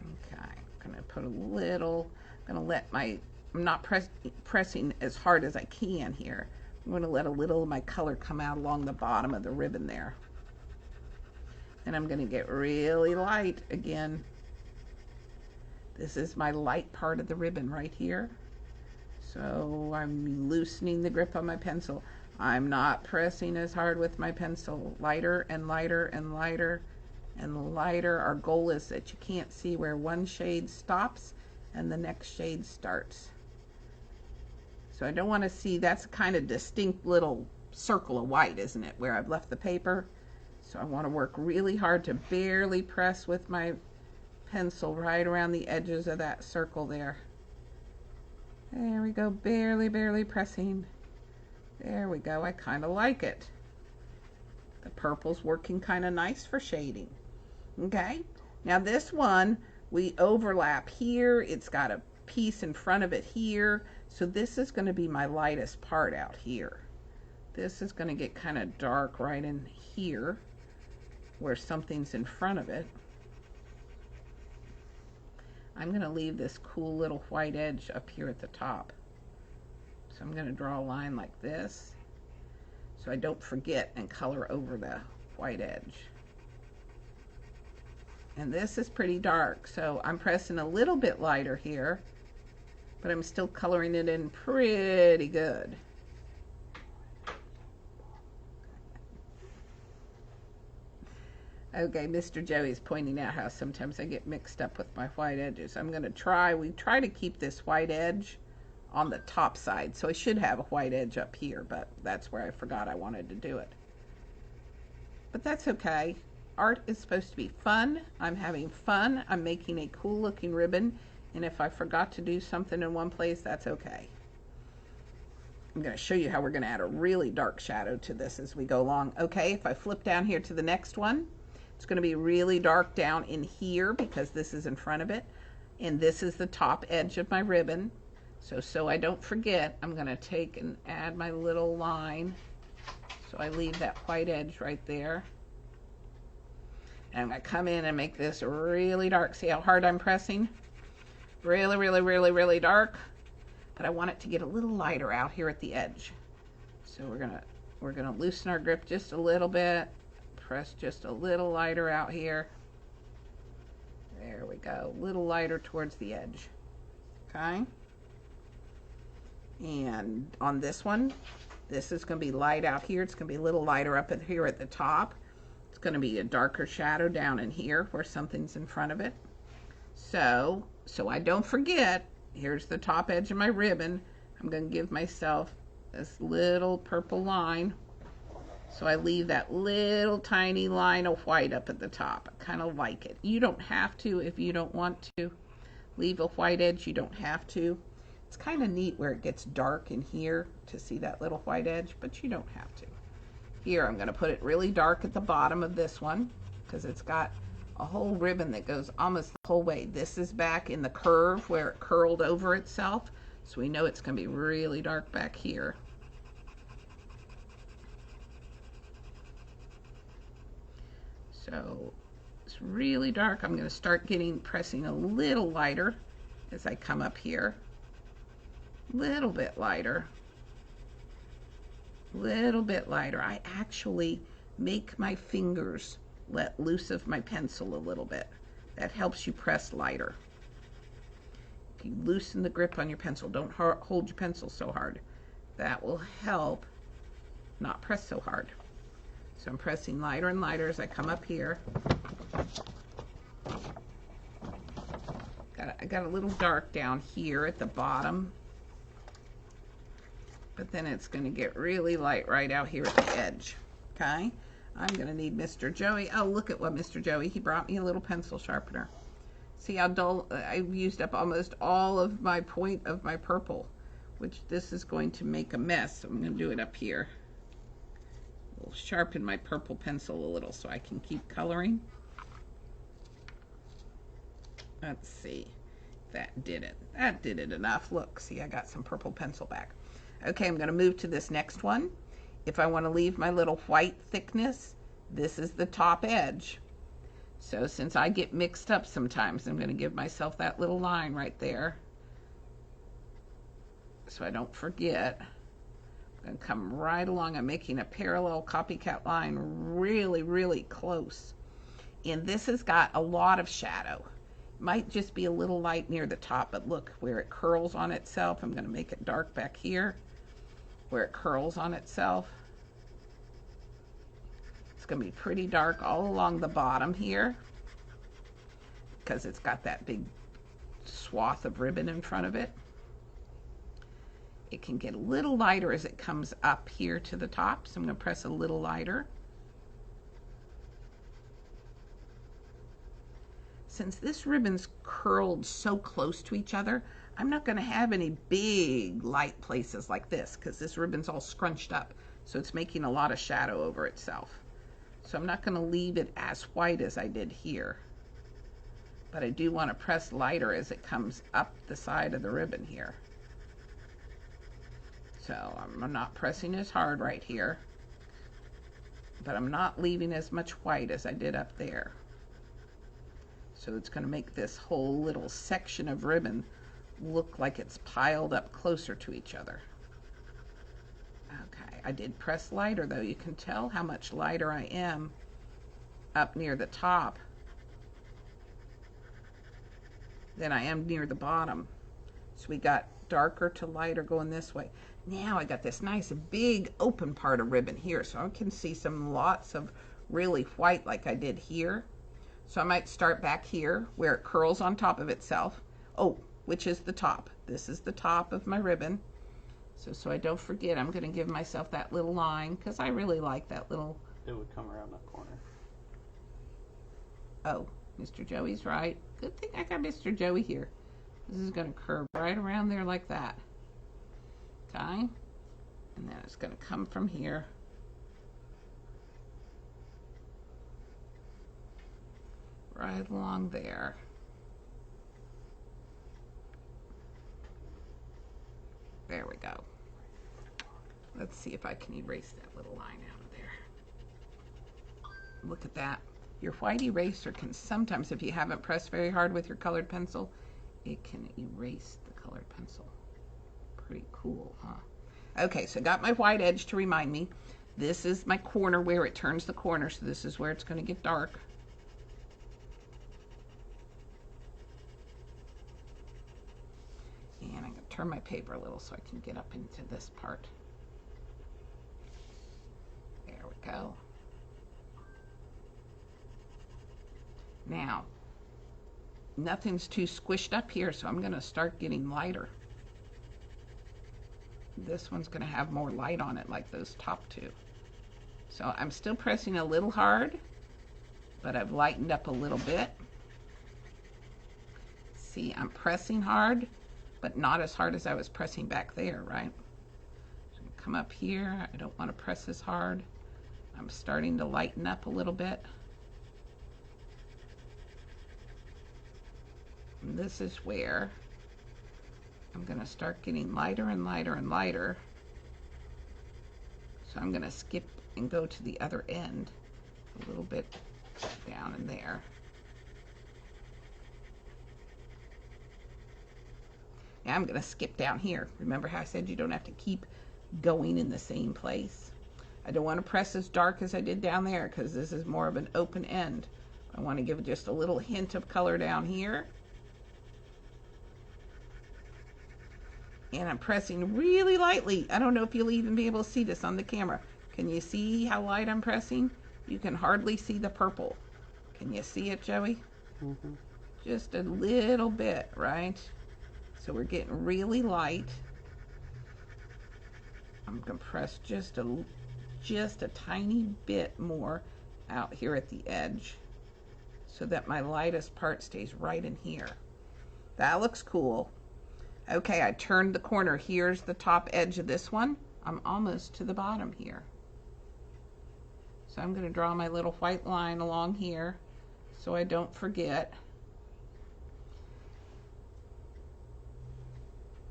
Speaker 1: Okay, I'm going to put a little, I'm going to let I'm not pressing as hard as I can here. I'm going to let a little of my color come out along the bottom of the ribbon there. And I'm going to get really light again. This is my light part of the ribbon right here. So I'm loosening the grip on my pencil. I'm not pressing as hard with my pencil. Lighter and lighter and lighter and lighter. Our goal is that you can't see where one shade stops and the next shade starts. So I don't want to see, that's a kind of distinct little circle of white, isn't it, where I've left the paper. So I want to work really hard to barely press with my pencil right around the edges of that circle there. There we go, barely pressing. There we go, I kind of like it. The purple's working kind of nice for shading. Okay, now this one, we overlap here. It's got a piece in front of it here. So this is going to be my lightest part out here. This is going to get kind of dark right in here where something's in front of it. I'm going to leave this cool little white edge up here at the top. So I'm going to draw a line like this so I don't forget and color over the white edge. And this is pretty dark, so I'm pressing a little bit lighter here, but I'm still coloring it in pretty good. Okay, Mr. Joey's pointing out how sometimes I get mixed up with my white edges. We try to keep this white edge on the top side. So I should have a white edge up here, but that's where I forgot I wanted to do it. But that's okay. Art is supposed to be fun. I'm having fun. I'm making a cool looking ribbon. And if I forgot to do something in one place, that's okay. I'm going to show you how we're going to add a really dark shadow to this as we go along. Okay, if I flip down here to the next one, it's going to be really dark down in here because this is in front of it. And this is the top edge of my ribbon. So I don't forget, I'm going to take and add my little line. So I leave that white edge right there. And I'm going to come in and make this really dark. See how hard I'm pressing? Really, really, really, really dark. But I want it to get a little lighter out here at the edge. So we're gonna loosen our grip just a little bit. Press just a little lighter out here. There we go. A little lighter towards the edge. Okay. And on this one, this is going to be light out here. It's going to be a little lighter up here at the top. It's going to be a darker shadow down in here where something's in front of it. So I don't forget, here's the top edge of my ribbon. I'm going to give myself this little purple line. So I leave that little tiny line of white up at the top. I kind of like it. You don't have to if you don't want to leave a white edge. You don't have to. It's kind of neat where it gets dark in here to see that little white edge, but you don't have to. Here, I'm going to put it really dark at the bottom of this one because it's got a whole ribbon that goes almost the whole way. This is back in the curve where it curled over itself, so we know it's going to be really dark back here. So it's really dark. I'm going to start pressing a little lighter as I come up here. Little bit lighter. Little bit lighter. I actually make my fingers let loose of my pencil a little bit. That helps you press lighter. If you loosen the grip on your pencil, don't hold your pencil so hard. That will help not press so hard. So I'm pressing lighter and lighter as I come up here. I got a little dark down here at the bottom, but then it's going to get really light right out here at the edge. Okay, I'm going to need Mr. Joey. Oh, look at what Mr. Joey, he brought me a little pencil sharpener. See how dull, I've used up almost all of my point of my purple, which this is going to make a mess. So I'm going to do it up here. I'll sharpen my purple pencil a little so I can keep coloring. Let's see. That did it. That did it enough. Look, see, I got some purple pencil back. Okay, I'm going to move to this next one. If I want to leave my little white thickness, this is the top edge. So since I get mixed up sometimes, I'm going to give myself that little line right there so I don't forget. I'm going to come right along. I'm making a parallel copycat line really, really close. And this has got a lot of shadow. Might just be a little light near the top, but look where it curls on itself. I'm going to make it dark back here where it curls on itself. It's going to be pretty dark all along the bottom here because it's got that big swath of ribbon in front of it. It can get a little lighter as it comes up here to the top, so I'm going to press a little lighter. Since this ribbon's curled so close to each other, I'm not going to have any big light places like this because this ribbon's all scrunched up, so it's making a lot of shadow over itself. So I'm not going to leave it as white as I did here, but I do want to press lighter as it comes up the side of the ribbon here. So I'm not pressing as hard right here, but I'm not leaving as much white as I did up there. So it's going to make this whole little section of ribbon look like it's piled up closer to each other. Okay, I did press lighter though. You can tell how much lighter I am up near the top than I am near the bottom. So we got darker to lighter going this way. Now I got this nice big open part of ribbon here, so I can see lots of really white like I did here. So I might start back here where it curls on top of itself. Oh, which is the top. This is the top of my ribbon. So I don't forget, I'm going to give myself that little line because I really like that little.
Speaker 2: It would come around that corner.
Speaker 1: Oh, Mr. Joey's right. Good thing I got Mr. Joey here. This is going to curve right around there like that. Okay? And then it's going to come from here. Right along there. There we go. Let's see if I can erase that little line out of there. Look at that. Your white eraser can sometimes, if you haven't pressed very hard with your colored pencil, it can erase the colored pencil. Pretty cool, huh? Okay, so got my white edge to remind me. This is my corner where it turns the corner, so this is where it's going to get dark. And I'm going to turn my paper a little so I can get up into this part. There we go. Now, nothing's too squished up here, so I'm going to start getting lighter. This one's going to have more light on it like those top two. So I'm still pressing a little hard, but I've lightened up a little bit. See, I'm pressing hard, but not as hard as I was pressing back there, right? So come up here. I don't want to press as hard. I'm starting to lighten up a little bit. And this is where I'm going to start getting lighter and lighter and lighter. So I'm going to skip and go to the other end a little bit down in there. Now I'm going to skip down here. Remember how I said you don't have to keep going in the same place? I don't want to press as dark as I did down there because this is more of an open end. I want to give just a little hint of color down here. And I'm pressing really lightly. I don't know if you'll even be able to see this on the camera. Can you see how light I'm pressing? You can hardly see the purple. Can you see it, Joey?
Speaker 2: Mm-hmm.
Speaker 1: Just a little bit, right? So we're getting really light. I'm going to press just a tiny bit more out here at the edge so that my lightest part stays right in here. That looks cool. Okay, I turned the corner. Here's the top edge of this one. I'm almost to the bottom here. So I'm going to draw my little white line along here so I don't forget.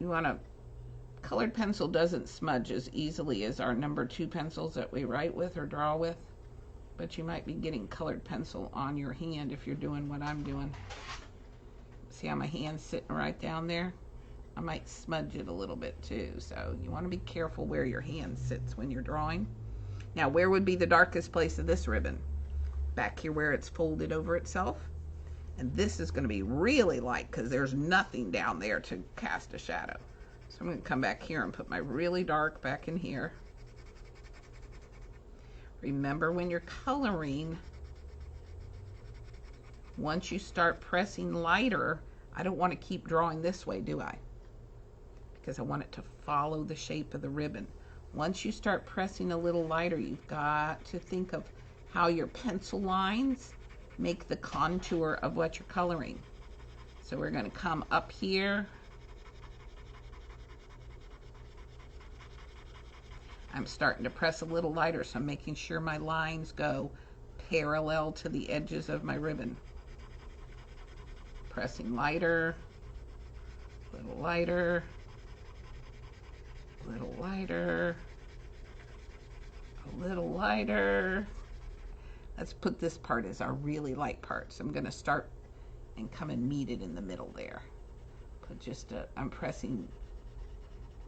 Speaker 1: You want to, colored pencil doesn't smudge as easily as our number 2 pencils that we write with or draw with, but you might be getting colored pencil on your hand if you're doing what I'm doing. See how my hand's sitting right down there? I might smudge it a little bit too, so you want to be careful where your hand sits when you're drawing. Now, where would be the darkest place of this ribbon? Back here where it's folded over itself. And this is going to be really light because there's nothing down there to cast a shadow. So I'm going to come back here and put my really dark back in here. Remember, when you're coloring, once you start pressing lighter, I don't want to keep drawing this way, do I? Because I want it to follow the shape of the ribbon. Once you start pressing a little lighter, you've got to think of how your pencil lines make the contour of what you're coloring. So we're going to come up here. I'm starting to press a little lighter, so I'm making sure my lines go parallel to the edges of my ribbon. Pressing lighter, a little lighter, a little lighter, a little lighter. Let's put this part as our really light part. So I'm going to start and come and meet it in the middle there. Put just a, I'm pressing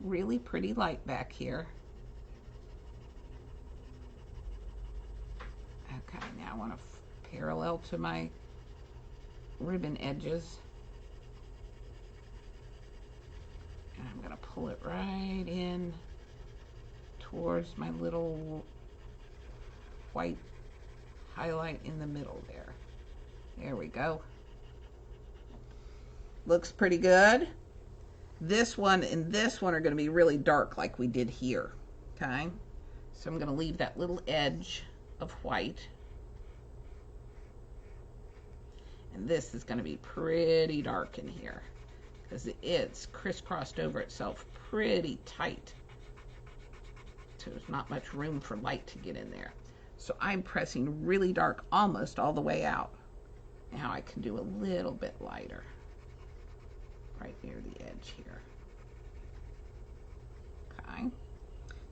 Speaker 1: really pretty light back here. Okay, now I want to parallel to my ribbon edges. And I'm going to pull it right in towards my little white highlight in the middle there. There we go. Looks pretty good. This one and this one are going to be really dark like we did here. Okay, so I'm going to leave that little edge of white. And this is going to be pretty dark in here because it's crisscrossed over itself pretty tight. So there's not much room for light to get in there. So I'm pressing really dark almost all the way out. Now I can do a little bit lighter right near the edge here. Okay.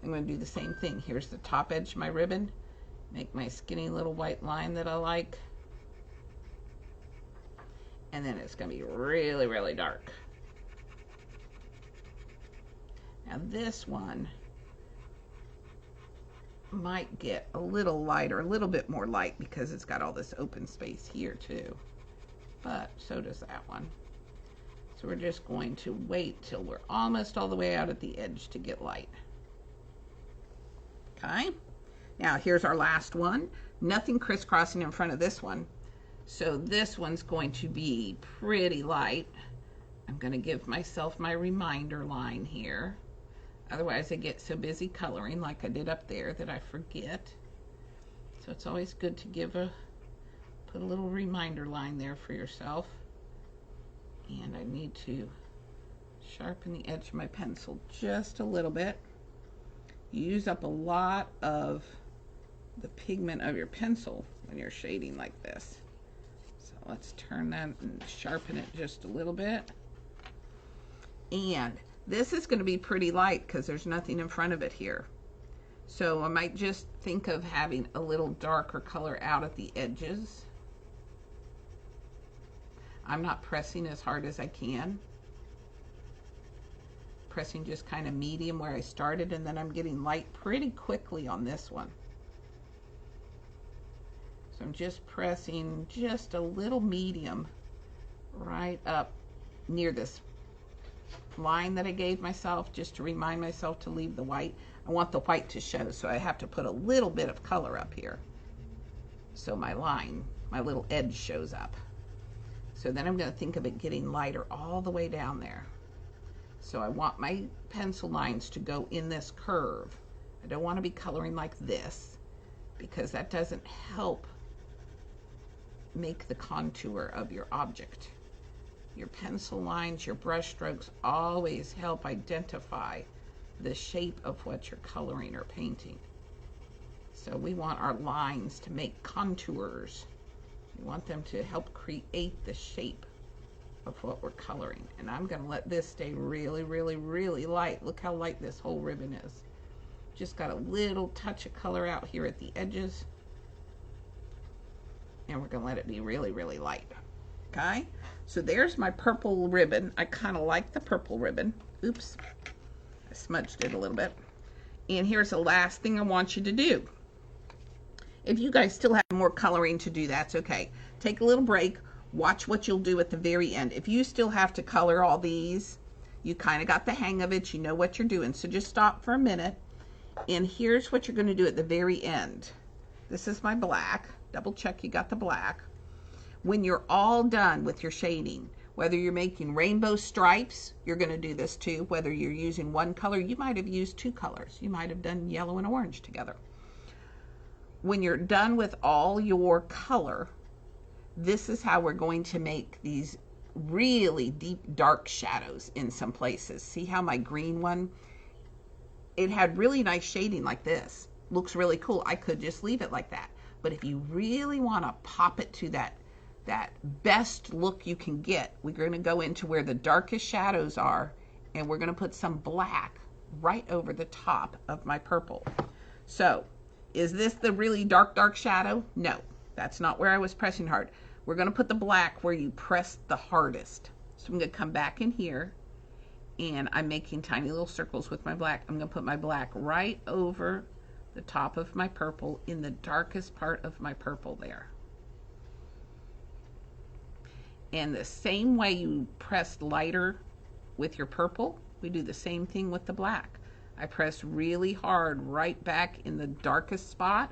Speaker 1: I'm going to do the same thing. Here's the top edge of my ribbon. Make my skinny little white line that I like. And then it's going to be really, really dark. Now this one might get a little lighter, a little bit more light because it's got all this open space here too. But so does that one. So we're just going to wait till we're almost all the way out at the edge to get light. Okay. Now here's our last one. Nothing crisscrossing in front of this one. So this one's going to be pretty light. I'm going to give myself my reminder line here. Otherwise I get so busy coloring like I did up there that I forget. So it's always good to put a little reminder line there for yourself. And I need to sharpen the edge of my pencil just a little bit. You use up a lot of the pigment of your pencil when you're shading like this. So let's turn that and sharpen it just a little bit. And this is going to be pretty light because there's nothing in front of it here. So I might just think of having a little darker color out at the edges. I'm not pressing as hard as I can. Pressing just kind of medium where I started, and then I'm getting light pretty quickly on this one. So I'm just pressing just a little medium right up near this line that I gave myself just to remind myself to leave the white. I want the white to show, so I have to put a little bit of color up here so my line, my little edge shows up. So then I'm going to think of it getting lighter all the way down there. So I want my pencil lines to go in this curve. I don't want to be coloring like this because that doesn't help make the contour of your object. Your pencil lines, your brush strokes always help identify the shape of what you're coloring or painting. So we want our lines to make contours. We want them to help create the shape of what we're coloring. And I'm going to let this stay really, really, really light. Look how light this whole ribbon is. Just got a little touch of color out here at the edges. And we're going to let it be really, really light. Okay? So there's my purple ribbon. I kind of like the purple ribbon. Oops. I smudged it a little bit. And here's the last thing I want you to do. If you guys still have more coloring to do, that's okay. Take a little break. Watch what you'll do at the very end. If you still have to color all these, you kind of got the hang of it. You know what you're doing. So just stop for a minute. And here's what you're going to do at the very end. This is my black. Double check you got the black. When you're all done with your shading, whether you're making rainbow stripes, you're going to do this too. Whether you're using one color, you might have used two colors. You might have done yellow and orange together. When you're done with all your color, this is how we're going to make these really deep dark shadows in some places. See how my green one, it had really nice shading like this. Looks really cool. I could just leave it like that. But if you really want to pop it to that best look you can get, we're going to go into where the darkest shadows are, and we're going to put some black right over the top of my purple. So is this the really dark shadow? No, that's not where I was pressing hard. We're going to put the black where you press the hardest. So I'm going to come back in here, and I'm making tiny little circles with my black. I'm going to put my black right over the top of my purple in the darkest part of my purple there. And the same way you press lighter with your purple, we do the same thing with the black. I press really hard right back in the darkest spot,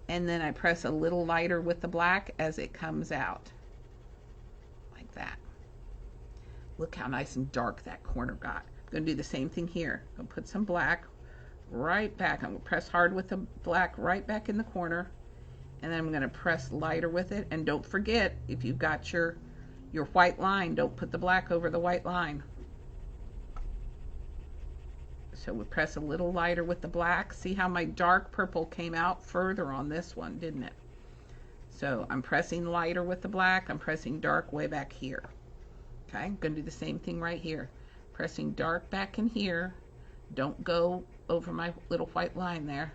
Speaker 1: and then I press a little lighter with the black as it comes out. Like that. Look how nice and dark that corner got. I'm going to do the same thing here. I'll put some black right back. I'm going to press hard with the black right back in the corner, and then I'm going to press lighter with it. And don't forget, if you've got your white line, don't put the black over the white line. So we press a little lighter with the black. See how my dark purple came out further on this one, didn't it? So I'm pressing lighter with the black. I'm pressing dark way back here. Okay, I'm going to do the same thing right here. Pressing dark back in here. Don't go over my little white line there.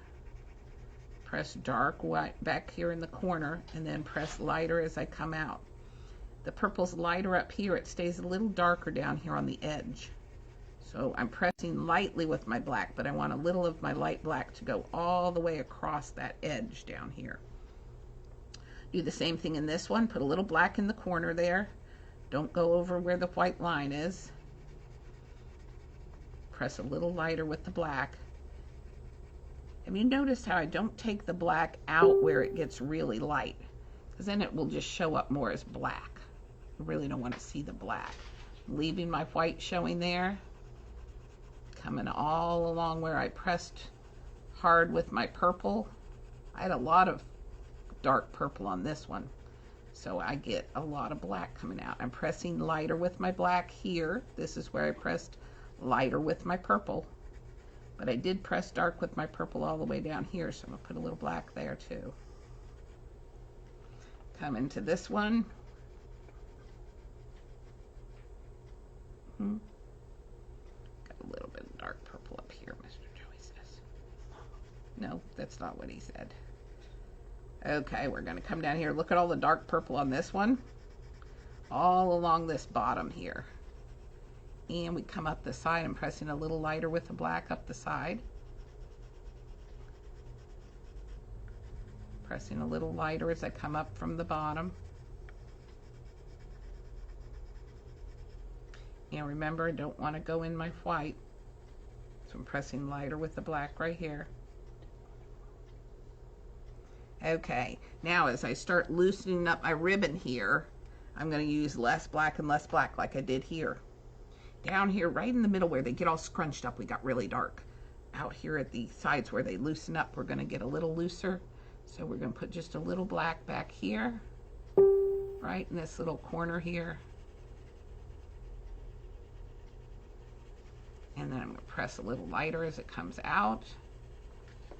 Speaker 1: Press dark white back here in the corner, and then press lighter as I come out. The purple's lighter up here. It stays a little darker down here on the edge. So I'm pressing lightly with my black, but I want a little of my light black to go all the way across that edge down here. Do the same thing in this one. Put a little black in the corner there. Don't go over where the white line is. Press a little lighter with the black. Have you noticed how I don't take the black out where it gets really light? Because then it will just show up more as black. I really don't want to see the black. Leaving my white showing there. Coming all along where I pressed hard with my purple. I had a lot of dark purple on this one, so I get a lot of black coming out. I'm pressing lighter with my black here. This is where I pressed lighter with my purple, but I did press dark with my purple all the way down here, so I'm going to put a little black there too. Come into this one. A little bit of dark purple up here, Mr. Joey says. No, that's not what he said. Okay, we're going to come down here. Look at all the dark purple on this one. All along this bottom here. And we come up the side. I'm pressing a little lighter with the black up the side. Pressing a little lighter as I come up from the bottom. And remember, I don't want to go in my white, so I'm pressing lighter with the black right here. Okay, now as I start loosening up my ribbon here, I'm going to use less black and less black like I did here. Down here, right in the middle where they get all scrunched up, we got really dark. Out here at the sides where they loosen up, we're going to get a little looser. So we're going to put just a little black back here, right in this little corner here. And then I'm going to press a little lighter as it comes out.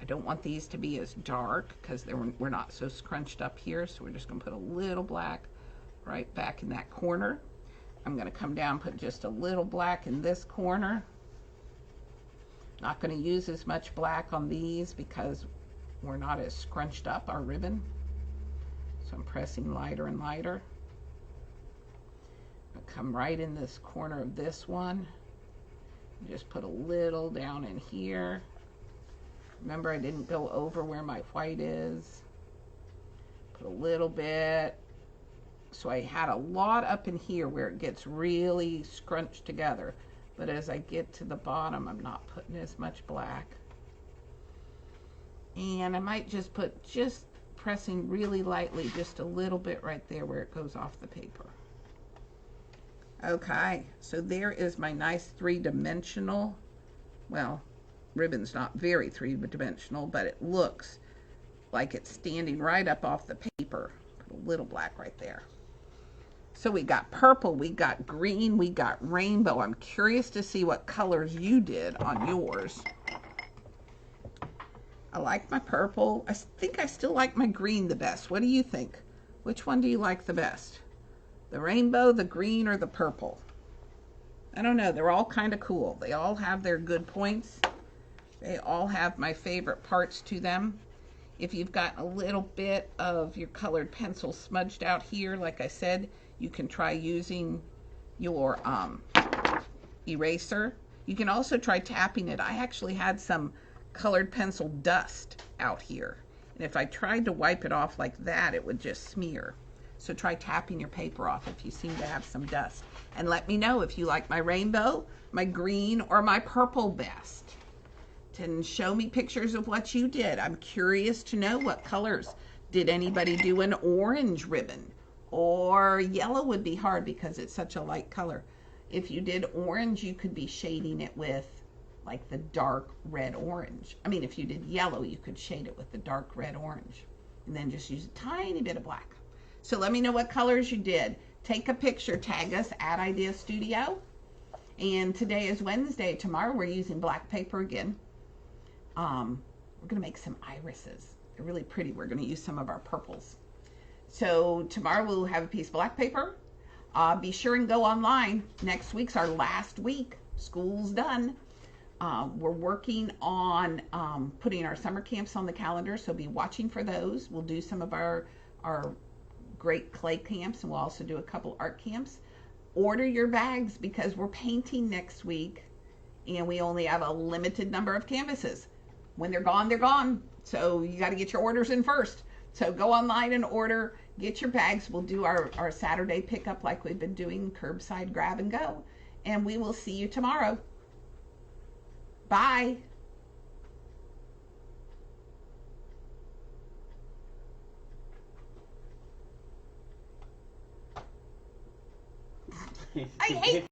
Speaker 1: I don't want these to be as dark because we're not so scrunched up here. So we're just going to put a little black right back in that corner. I'm going to come down and put just a little black in this corner. Not going to use as much black on these because we're not as scrunched up, our ribbon. So I'm pressing lighter and lighter. I'll come right in this corner of this one. Just put a little down in here. Remember, I didn't go over where my white is. Put a little bit. So I had a lot up in here where it gets really scrunched together. But as I get to the bottom, I'm not putting as much black. And I might just put, pressing really lightly, just a little bit right there where it goes off the paper. Okay, so there is my nice three-dimensional, well, ribbon's not very three-dimensional, but it looks like it's standing right up off the paper. Put a little black right there. So we got purple, we got green, we got rainbow. I'm curious to see what colors you did on yours. I like my purple. I think I still like my green the best. What do you think? Which one do you like the best? The rainbow, the green, or the purple? I don't know. They're all kind of cool. They all have their good points. They all have my favorite parts to them. If you've got a little bit of your colored pencil smudged out here, like I said, you can try using your eraser. You can also try tapping it. I actually had some colored pencil dust out here. And if I tried to wipe it off like that, it would just smear. So try tapping your paper off if you seem to have some dust. And let me know if you like my rainbow, my green, or my purple best. and show me pictures of what you did. I'm curious to know what colors. Did anybody do an orange ribbon? Or yellow would be hard because it's such a light color. If you did orange, you could be shading it with like the dark red orange. I mean, if you did yellow, you could shade it with the dark red orange and then just use a tiny bit of black. So let me know what colors you did. Take a picture, tag us at Idea Studio. And today is Wednesday. Tomorrow we're using black paper again. We're gonna make some irises. They're really pretty. We're gonna use some of our purples. So tomorrow we'll have a piece of black paper. Be sure and go online. Next week's our last week. School's done. We're working on putting our summer camps on the calendar, so be watching for those. We'll do some of our great clay camps, and we'll also do a couple art camps. Order your bags because we're painting next week, and we only have a limited number of canvases. When they're gone, they're gone. So you got to get your orders in first. So go online and order, get your bags. We'll do our Saturday pickup like we've been doing, curbside grab and go. And we will see you tomorrow. Bye. I hate